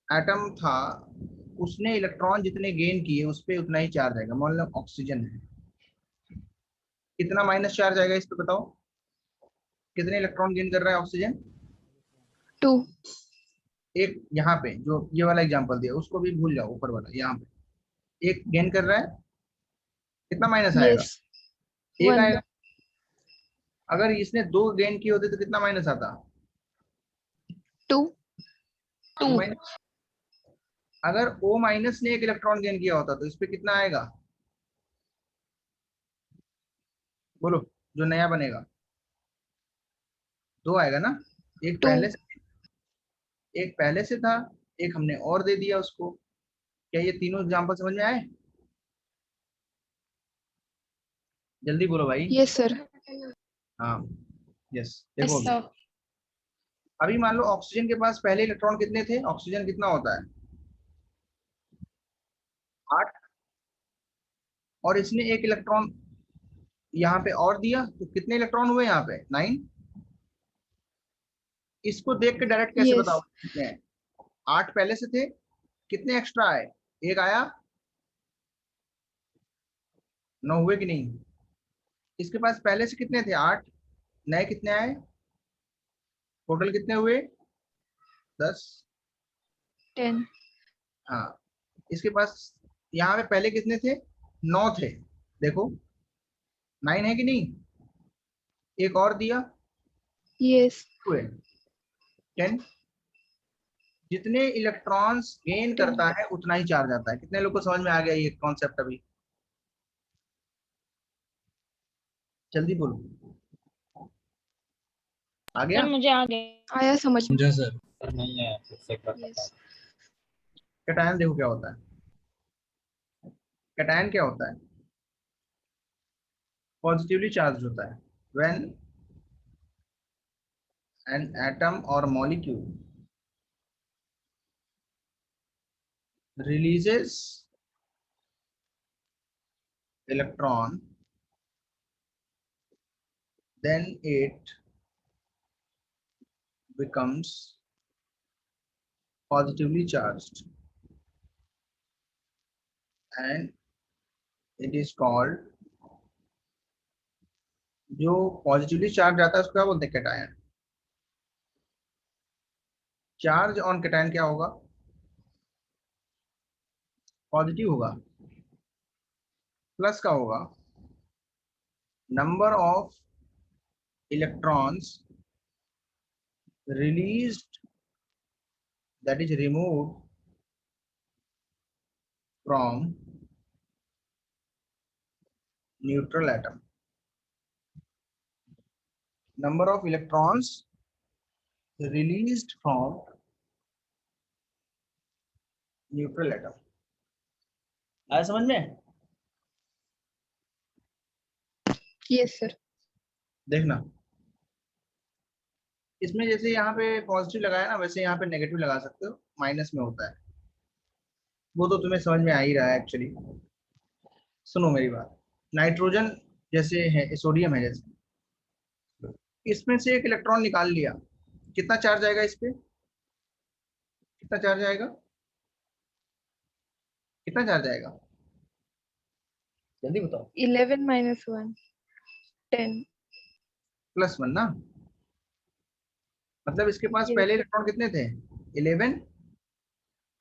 एटम था, उसने इलेक्ट्रॉन जितने गेन किए उस पर उतना ही चार्ज आएगा। मान लो ऑक्सीजन है, कितना माइनस चार्ज आएगा इस पे बताओ? कितने इलेक्ट्रॉन गेन कर रहा है ऑक्सीजन? 2। एक यहाँ पे जो ये वाला एग्जांपल दिया उसको भी भूल जाओ, ऊपर वाला यहाँ पे एक गेन कर रहा है, कितना माइनस आएगा? यस, एक 1। आएगा। अगर इसने 2 गेन किए होते तो कितना माइनस आता? 2। माइनस। अगर O माइनस ने एक इलेक्ट्रॉन गेन किया होता तो इस पे कितना आएगा? बोलो, जो नया बनेगा 2 आएगा ना। एक 2। पहले से था, एक हमने और दे दिया उसको। क्या ये तीनों एग्जांपल समझ में आए? जल्दी बोलो भाई। Yes sir. हाँ, यस। Yes, देखो sir. अभी मान लो ऑक्सीजन के पास पहले इलेक्ट्रॉन कितने थे? ऑक्सीजन कितना होता है? 8। और इसने एक इलेक्ट्रॉन यहाँ पे और दिया तो कितने इलेक्ट्रॉन हुए यहाँ पे? 9। इसको देख के डायरेक्ट कैसे यस। बताओ कितने हैं? 8 पहले से थे, कितने एक्स्ट्रा आए? एक आया, 9 हुए कि नहीं? इसके पास पहले से कितने थे? 8, नए कितने आए? टोटल कितने हुए? 10। 10। हाँ, इसके पास यहाँ पे पहले कितने थे? 9 थे। देखो 9 है कि नहीं? एक और दिया, यस। हुए 10। जितने इलेक्ट्रॉन्स गेन करता है उतना ही चार्ज आता है। कितने लोग को समझ में आ गया ये कॉन्सेप्ट? अभी जल्दी बोलो, आ गया? सर मुझे आ गया। आया समझ में। समझा सर। यस। कैटायन देखो क्या होता है। कैटायन क्या होता है? पॉजिटिवली चार्ज होता है। व्हेन एन एटम और molecule releases electron, then it becomes positively charged and it is called, जो पॉजिटिवली चार्ज आता है उसको क्या बोलते हैं? कैटायन। चार्ज ऑन कैटायन क्या होगा? पॉजिटिव होगा। प्लस का होगा number of electrons released, that is removed from neutral atom. Number of electrons released from neutral atom. आया समझ में? Yes sir. देखना, इसमें जैसे यहाँ पे पॉजिटिव लगाया ना, वैसे यहाँ पे नेगेटिव लगा सकते हो, माइनस में होता है। वो तो तुम्हें समझ में आ ही रहा है एक्चुअली। सुनो मेरी बात, नाइट्रोजन जैसे है, सोडियम है जैसे, इसमें से एक इलेक्ट्रॉन निकाल लिया, कितना चार्ज आएगा इस पे? कितना चार्ज आएगा? कितना चार्ज आएगा? जल्दी बताओ। 11 minus 1 10। +1 ना, मतलब इसके पास पहले इलेक्ट्रॉन कितने थे? 11।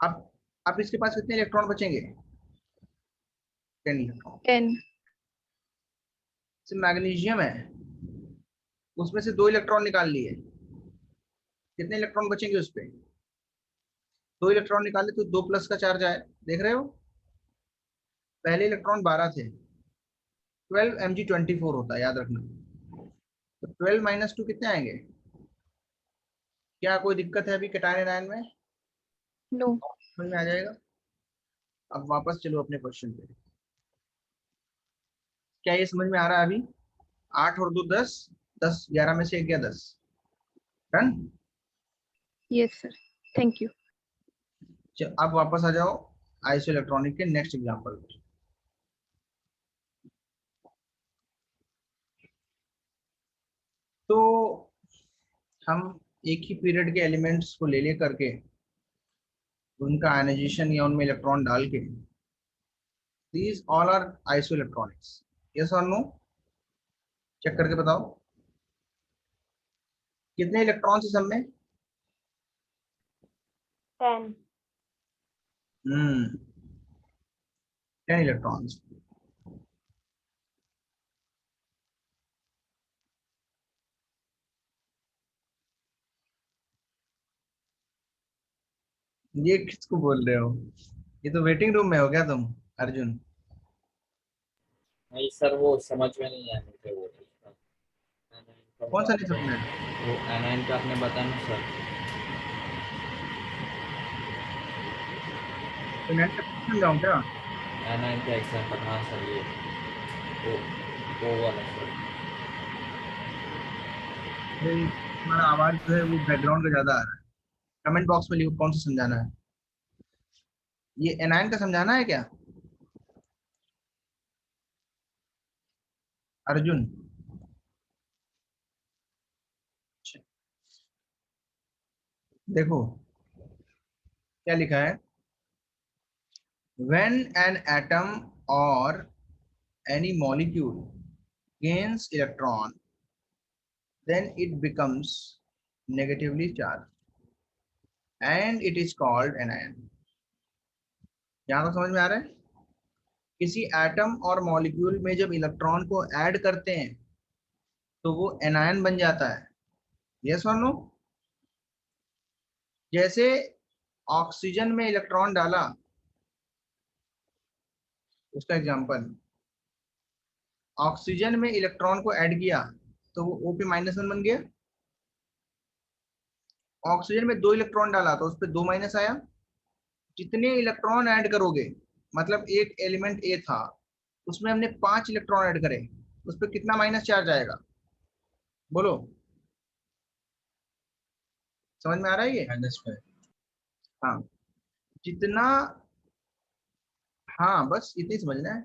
अब इसके पास कितने इलेक्ट्रॉन बचेंगे? 10 इलेक्ट्रॉन। 10। मैग्नीशियम है, उसमें से 2 इलेक्ट्रॉन निकाल लिए, कितने इलेक्ट्रॉन बचेंगे उस पे? 2 इलेक्ट्रॉन निकाले तो 2 प्लस का चार्ज आया, देख रहे हो? पहले इलेक्ट्रॉन 12 थे, 12 Mg24 होता है, याद रखना। तो 12 - 2 कितने आएंगे? क्या कोई दिक्कत है अभी कैटायन आयन में? नो। समझ में आ जाएगा। अब वापस चलो अपने क्वेश्चन पे। क्या ये समझ में आ रहा है अभी? 8 और 2 10, 10 11 में से 1 गया 10। Done? Yes sir, thank you. अब वापस आ जाओ आइसो इलेक्ट्रॉनिक के नेक्स्ट एग्जांपल पे। तो हम एक ही पीरियड के एलिमेंट्स को ले करके उनका आयनाइजेशन या उनमें इलेक्ट्रॉन डाल के, these all are isoelectronics. Yes और नो? चेक करके बताओ कितने इलेक्ट्रॉन्स है सब में? 10। 10 इलेक्ट्रॉन्स। ये किसको बोल रहे हो? ये तो वेटिंग रूम में हो गया तुम अर्जुन। नहीं सर, वो समझ में नहीं आया मुझे वो कौन सा नहीं समझ में? वो एनाइन का आपने बताया ना सर। तो नेट समझाऊं क्या? एनाइन का एग्जाम्पल, हाँ सर, ये वो वाला सर। तुम्हारा आवाज जो है वो बैकग्राउंड का ज्यादा आ रहा है। कमेंट बॉक्स में लिखो कौन सा समझाना है। ये एनायन का समझाना है क्या अर्जुन? देखो क्या लिखा है, when an atom or any molecule gains electron then it becomes negatively charged and it is called anion। यहाँ तो समझ में आ रहा है? किसी एटम और मॉलिक्यूल में जब इलेक्ट्रॉन को ऐड करते हैं तो वो एनायन बन जाता है। यस और नो? जैसे ऑक्सीजन में इलेक्ट्रॉन डाला, उसका एग्जांपल, ऑक्सीजन में इलेक्ट्रॉन को ऐड किया तो वो O पे-1 बन गया। ऑक्सीजन में 2 इलेक्ट्रॉन डाला तो उस पर 2 माइनस आया। जितने इलेक्ट्रॉन ऐड करोगे, मतलब एक एलिमेंट ए था, उसमें हमने 5 इलेक्ट्रॉन ऐड करे, उस पर कितना माइनस चार्ज आएगा? बोलो, समझ में आ रहा है ये? -5। हाँ, जितना, हाँ बस इतनी समझना है।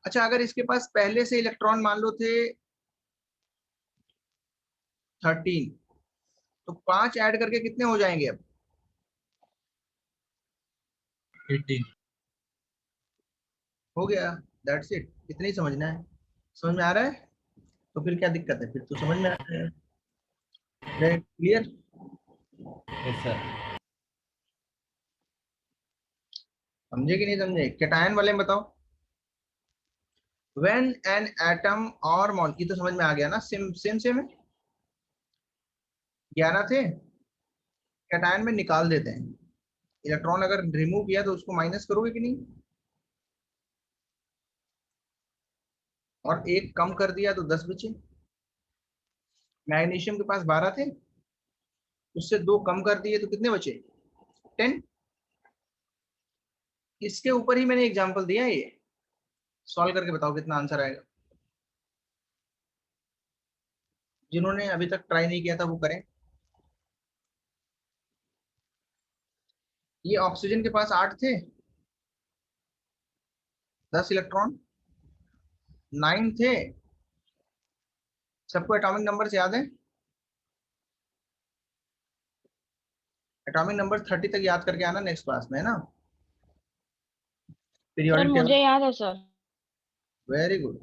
अच्छा, अगर इसके पास पहले से इलेक्ट्रॉन मान लो थे 13, तो 5 ऐड करके कितने हो जाएंगे अब? 18। हो गया, दैट्स इट, इतना ही समझना है। समझ में आ रहा है? तो फिर क्या दिक्कत है, फिर तो समझ में आ रहा है। क्लियर? Yes sir. समझे कि नहीं समझे? कैटायन वाले में बताओ। व्हेन एन एटम और मॉलिक्यूल, तो समझ में आ गया ना, सेम सेम सेम है। 11 थे, कैटायन में निकाल देते हैं। इलेक्ट्रॉन अगर रिमूव किया तो उसको माइनस करोगे कि नहीं, और एक कम कर दिया तो 10 बचे। मैग्नीशियम के पास 12 थे, उससे 2 कम कर दिए तो कितने बचे? 10। इसके ऊपर ही मैंने एग्जांपल दिया है, ये सॉल्व करके बताओ कितना आंसर आएगा। जिन्होंने अभी तक ट्राई नहीं किया था वो करें। ये ऑक्सीजन के पास 8 थे, 10 इलेक्ट्रॉन, 9 थे। सबको एटॉमिक नंबर याद है? एटॉमिक नंबर 30 तक याद करके आना नेक्स्ट क्लास में, है ना? सर पीरियोडिक टेबल, मुझे याद है सर। Very good.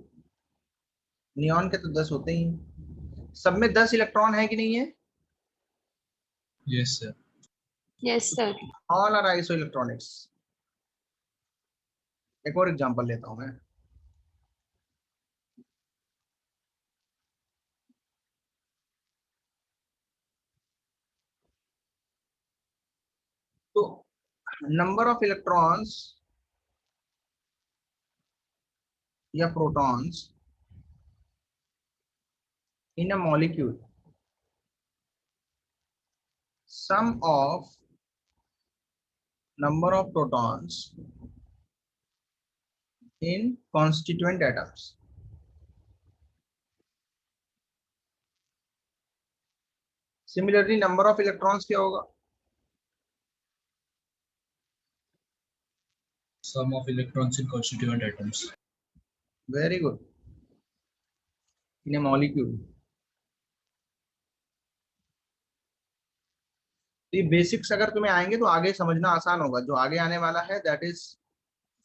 नियॉन के तो 10 होते ही हैं। सब में 10 इलेक्ट्रॉन है कि नहीं है? Yes sir. Yes, sir. All are isoelectronics. एक और एग्जांपल लेता हूं मैं। तो नंबर ऑफ इलेक्ट्रॉन्स या protons in a molecule, sum of number of protons in constituent atoms। Similarly number of electrons क्या होगा? Sum of electrons in constituent atoms। Very good. In a molecule. ये basics अगर तुम्हें आएंगे तो आगे समझना आसान होगा। जो आगे आने वाला है that is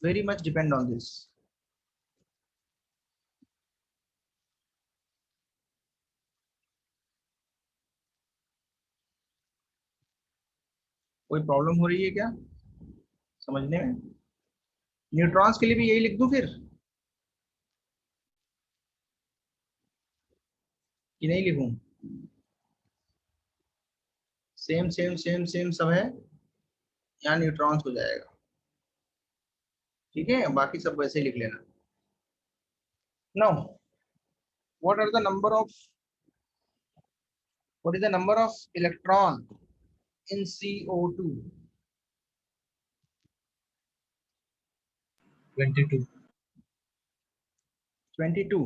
very much depend on this. कोई प्रॉब्लम हो रही है क्या समझने में? न्यूट्रॉन्स के लिए भी यही लिख दूं फिर कि नहीं लिखूं? सेम सेम सेम सेम सब है, यहाँ न्यूट्रॉन्स हो जाएगा। ठीक है, बाकी सब वैसे ही लिख लेना। Now what are the number of, what is the number of electron in CO2? 22। 22.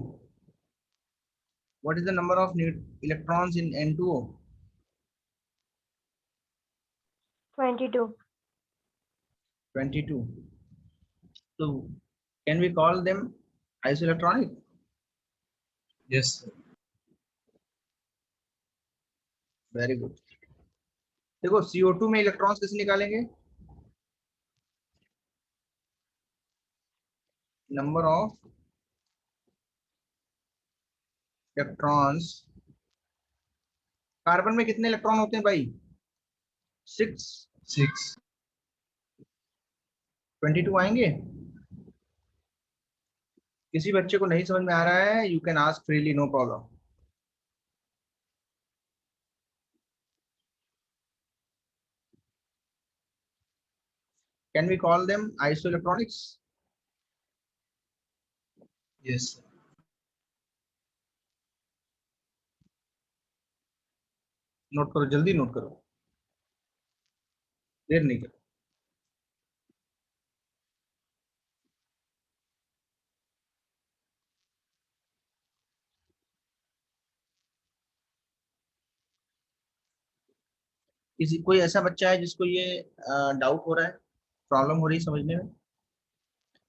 What is the number of electrons in N2O? 22. 22. So can we call them isoelectronic? Yes sir। Very good. देखो CO2 में electrons कैसे निकालेंगे? Number of electrons, carbon में कितने electron होते हैं भाई? 6। 22 आएंगे? किसी बच्चे को नहीं समझ में आ रहा है, you can ask freely, no problem. Can we call them isoelectronics? Yes sir। Note करो, जल्दी नोट करो, देर नहीं करो। किसी कोई ऐसा बच्चा है जिसको ये डाउट हो रहा है, प्रॉब्लम हो रही है समझने में?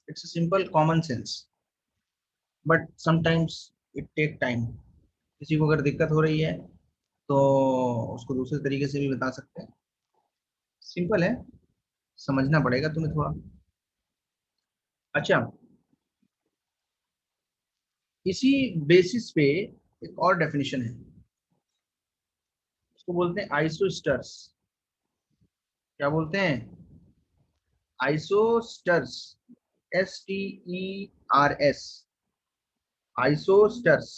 It's a simple common sense, but sometimes it take time. किसी को अगर दिक्कत हो रही है तो उसको दूसरे तरीके से भी बता सकते हैं। सिंपल है, समझना पड़ेगा तुम्हें थोड़ा। अच्छा, इसी बेसिस पे एक और डेफिनेशन है, उसको बोलते हैं आइसोस्टर्स। क्या बोलते हैं? आइसोस्टर्स, STERS, आइसोस्टर्स।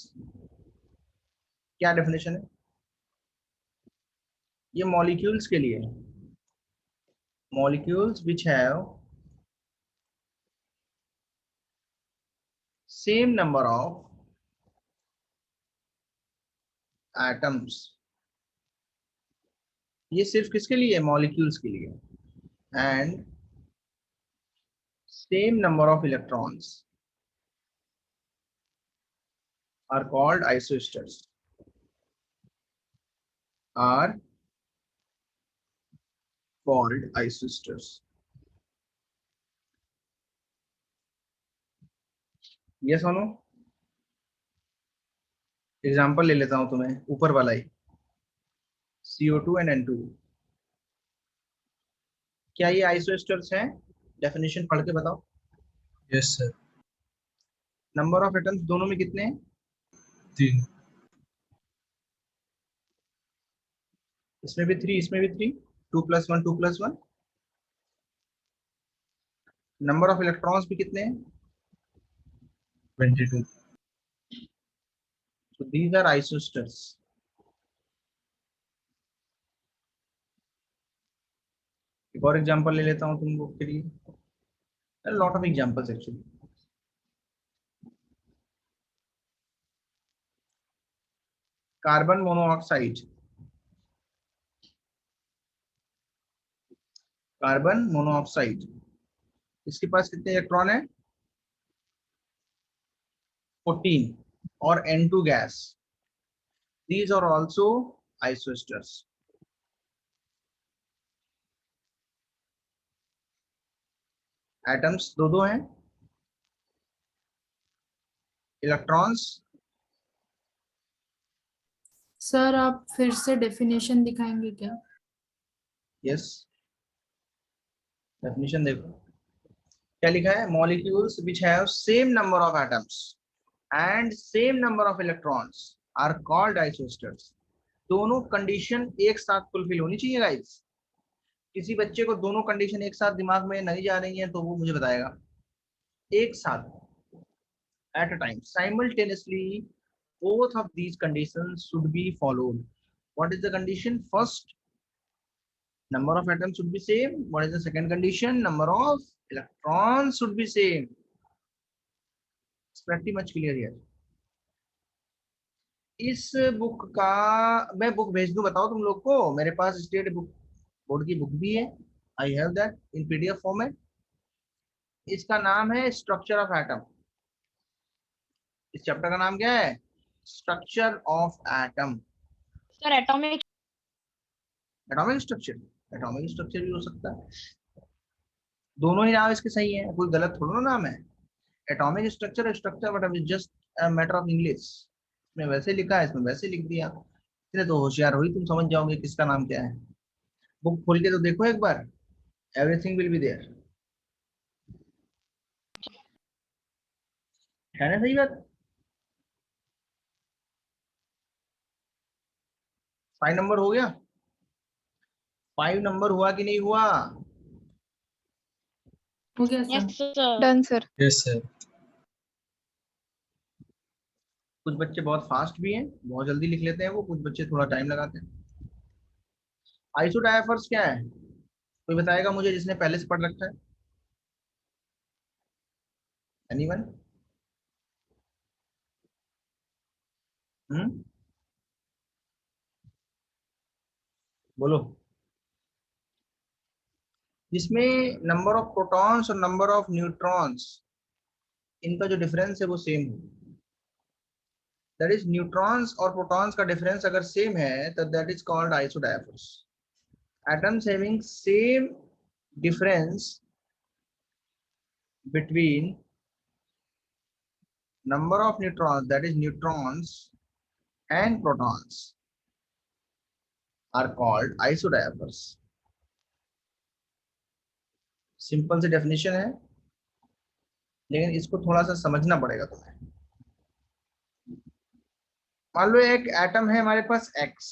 क्या डेफिनेशन है? ये मॉलिक्यूल्स के लिए है, molecules which have same number of atoms. ये सिर्फ किसके लिए है? मॉलिक्यूल्स के लिए। And same number of electrons are called isosters, are called isosters। ये सुनो, एग्जांपल ले लेता हूं तुम्हें, ऊपर वाला ही, CO2 and N2। क्या ये आइसोस्टर्स हैं? डेफिनेशन पढ़ के बताओ। Yes sir. Number of atoms दोनों में कितने हैं? 3। इसमें भी 3, इसमें भी 3, 2 + 1 2 + 1। नंबर ऑफ इलेक्ट्रॉन्स भी कितने हैं? 22। So these are isosters। एक और एग्जांपल ले लेता हूं तुम लोग के लिए, lot of examples actually. Carbon monoxide, carbon monoxide, इसके पास कितने इलेक्ट्रॉन है? 14। और N2 gas, these are also isosters। Atoms दो दो हैं, इलेक्ट्रॉन्स। सर आप फिर से डेफिनेशन दिखाएंगे क्या? यस, डेफिनेशन देखो क्या लिखा है। Molecules which have same number of atoms and same number of electrons are called isosters. दोनों कंडीशन एक साथ फुलफिल होनी चाहिए गाइस। किसी बच्चे को दोनों कंडीशन एक साथ दिमाग में नहीं जा रही है तो वो मुझे बताएगा। एक साथ, at a time, simultaneously, both of these conditions should be followed। What is the condition? First, number of atoms should be same। What is the second condition? Number of electrons should be same। It's pretty much clear here। इस book का मैं book भेज दूं, बताओ तुम लोग को। मेरे पास स्टेट बुक बोर्ड की बुक भी है, I have that in PDF format. इसका नाम है स्ट्रक्चर ऑफ एटम। इस चैप्टर का नाम क्या है? Structure of atom. Sir atomic atomic structure, atomic structure भी हो सकता है। दोनों ही नाम इसके सही है, कोई गलत थोड़ा ना नाम है। Atomic structure, structure but just matter of English. इसमें वैसे लिखा है, इसमें वैसे लिख दिया। इसलिए तो होशियार हुई, तुम समझ जाओगे किसका नाम क्या है। बुक खोल के तो देखो एक बार, एवरीथिंग विल बी देयर। है ना सही बात? 5 नंबर हो गया? 5 नंबर हुआ कि नहीं हुआ? हो गया yes sir. Sir. Done sir. Yes sir. कुछ बच्चे बहुत फास्ट भी हैं, बहुत जल्दी लिख लेते हैं वो, कुछ बच्चे थोड़ा टाइम लगाते हैं। आइसोडायफर्स क्या है? कोई बताएगा मुझे जिसने पहले से पढ़ रखा है? एनीवन? बोलो। जिसमें नंबर ऑफ प्रोटॉन्स और नंबर ऑफ न्यूट्रॉन्स, इनका जो डिफरेंस है वो सेम हो। दैट इज न्यूट्रॉन्स और प्रोटॉन्स का डिफरेंस अगर सेम है तो that is called आइसोडायफर्स। Atoms having same difference between number of neutrons, that is neutrons, and protons are called isodiapers। Simple सी डेफिनेशन है, लेकिन इसको थोड़ा सा समझना पड़ेगा तुम्हें। मान लो एक एटम है हमारे पास X,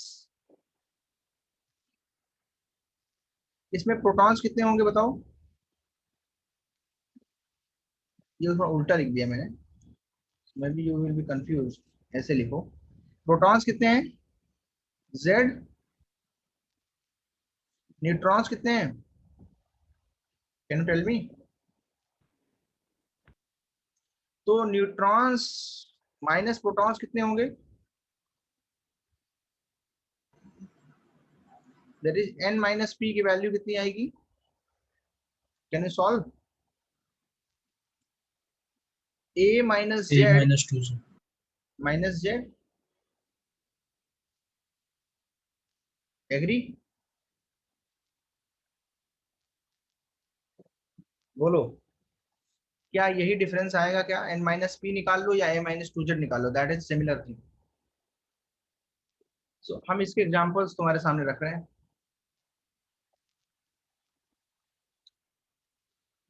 इसमें प्रोटॉन्स कितने होंगे बताओ? ये थोड़ा उल्टा लिख दिया मैंने, may be you will be confuse. ऐसे लिखो, प्रोटॉन्स कितने हैं Z, न्यूट्रॉन्स कितने हैं? Can you tell me? तो न्यूट्रॉन्स माइनस प्रोटॉन्स कितने होंगे? That is n minus p की वैल्यू कितनी आएगी? Can you solve? a minus A z minus 2 sir. Minus z, agree? बोलो, क्या यही डिफरेंस आएगा क्या? n माइनस p निकाल लो या a माइनस 2z निकाल लो, दैट इज सिमिलर थिंग। सो हम इसके एग्जांपल्स तुम्हारे सामने रख रहे हैं,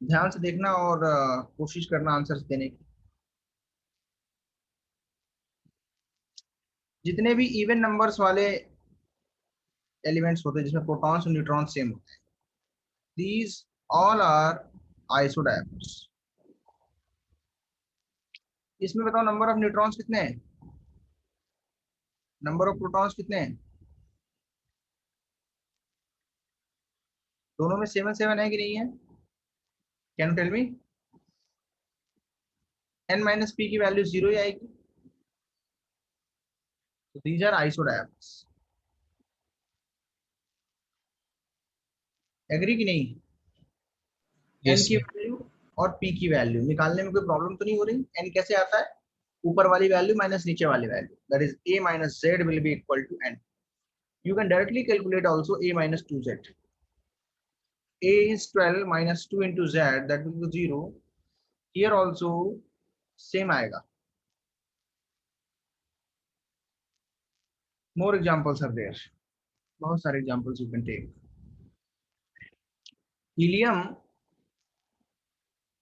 ध्यान से देखना और कोशिश करना आंसर्स देने की। जितने भी इवन नंबर्स वाले एलिमेंट्स होते हैं जिसमें प्रोटॉन्स और न्यूट्रॉन्स सेम होते हैं, दीज ऑल आर आइसोडायमर्स। इसमें बताओ नंबर ऑफ न्यूट्रॉन्स कितने हैं, नंबर ऑफ प्रोटॉन्स कितने हैं? दोनों में 7 7 है कि नहीं है? Can you tell me? n minus p की वैल्यू 0 ही आएगी। So these are isodiamers. Agree कि नहीं? Yes, n की sir. वैल्यू और p की वैल्यू निकालने में कोई प्रॉब्लम तो नहीं हो रही? n कैसे आता है? ऊपर वाली वैल्यू माइनस नीचे वाली value, that is a minus z will be equal to n. You can directly calculate also a minus 2z. a is 12 minus 2 into z, that will be 0. Here also same आएगा. More examples are there. बहुत सारे examples you can take. Helium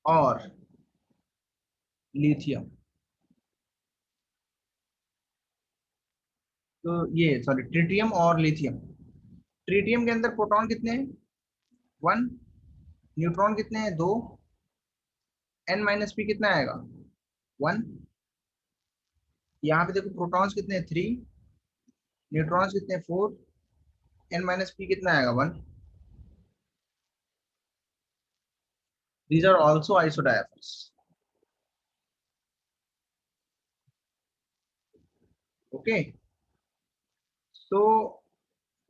और lithium, तो ये sorry tritium और lithium. Tritium के अंदर proton कितने हैं? 1, न्यूट्रॉन कितने हैं? 2, n माइनस पी कितना आएगा? 1। यहाँ पे देखो प्रोटॉन्स कितने हैं? 3, न्यूट्रॉन्स कितने हैं? 4, n माइनस पी कितना आएगा? 1। These are also isodiapers. Okay. So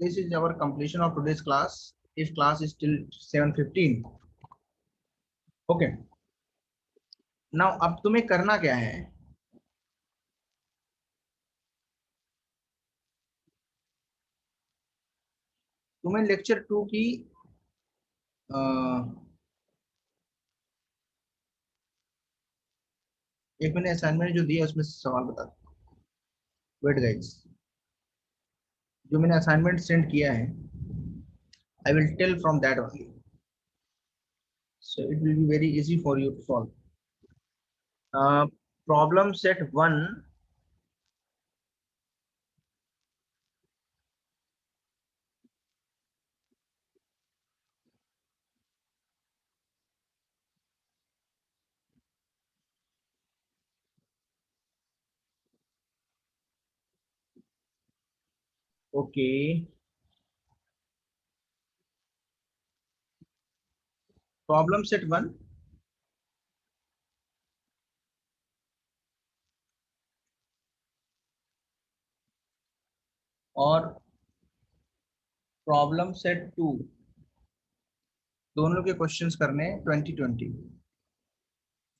this is our completion of today's class. If class is till 7:15. Okay. Now अब तुम्हें करना क्या है? तुम्हें लेक्चर 2 की एक मैंने असाइनमेंट जो दिया उसमें सवाल बता दो। वेट गाइस, जो मैंने असाइनमेंट सेंड किया है, I will tell from that only. So it will be very easy for you to solve. Problem set 1. Okay. Problem set 1. और प्रॉब्लम सेट 2, दोनों के क्वेश्चंस करने 2020,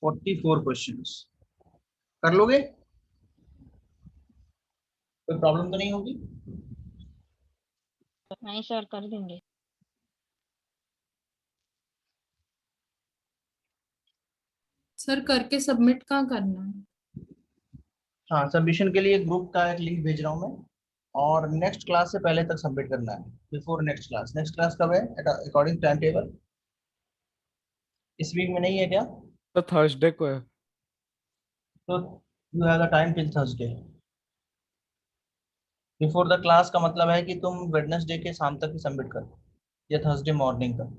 44 क्वेश्चंस। कर लोगे? कोई प्रॉब्लम तो नहीं होगी? नहीं सर, कर देंगे। सर करके सबमिट कहाँ करना है? हाँ, सबमिशन के लिए ग्रुप का एक लिंक भेज रहा हूँ मैं, और नेक्स्ट क्लास से पहले तक सबमिट करना है, before next class. Next class कब है अकॉर्डिंग टाइम टेबल? इस वीक में नहीं है क्या? तो थर्सडे को है। तो you have the time till Thursday. Before the class का मतलब है कि तुम वेडनेसडे के शाम तक ही सबमिट कर या थर्सडे मॉर्निंग तक.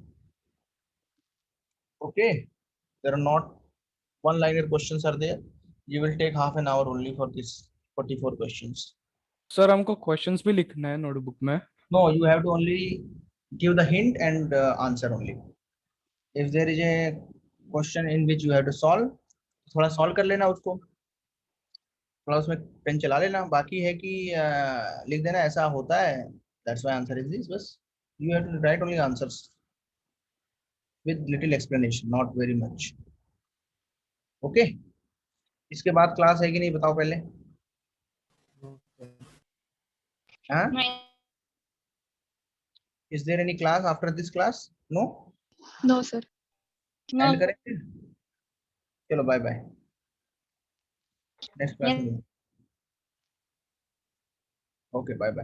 Okay, there are not one liner questions are there. You will take half an hour only for this 44 questions. Sir हमको क्वेश्चंस भी लिखना है नोटबुक में. No, you have to only give the hint and answer only. If there is a question in which you have to solve, थोड़ा solve कर लेना उसको, थोड़ा उसमें पेन चला लेना. बाकी है कि लिख देना ऐसा होता है. That's why answer is this. बस you have to write only answers with little explanation, not very much. Okay? इसके बाद क्लास है कि नहीं बताओ पहले. हाँ? Is there any class after this class? No? No, sir. End करेंगे. चलो बाय बाय. नेक्स्ट क्लास में. Okay bye bye.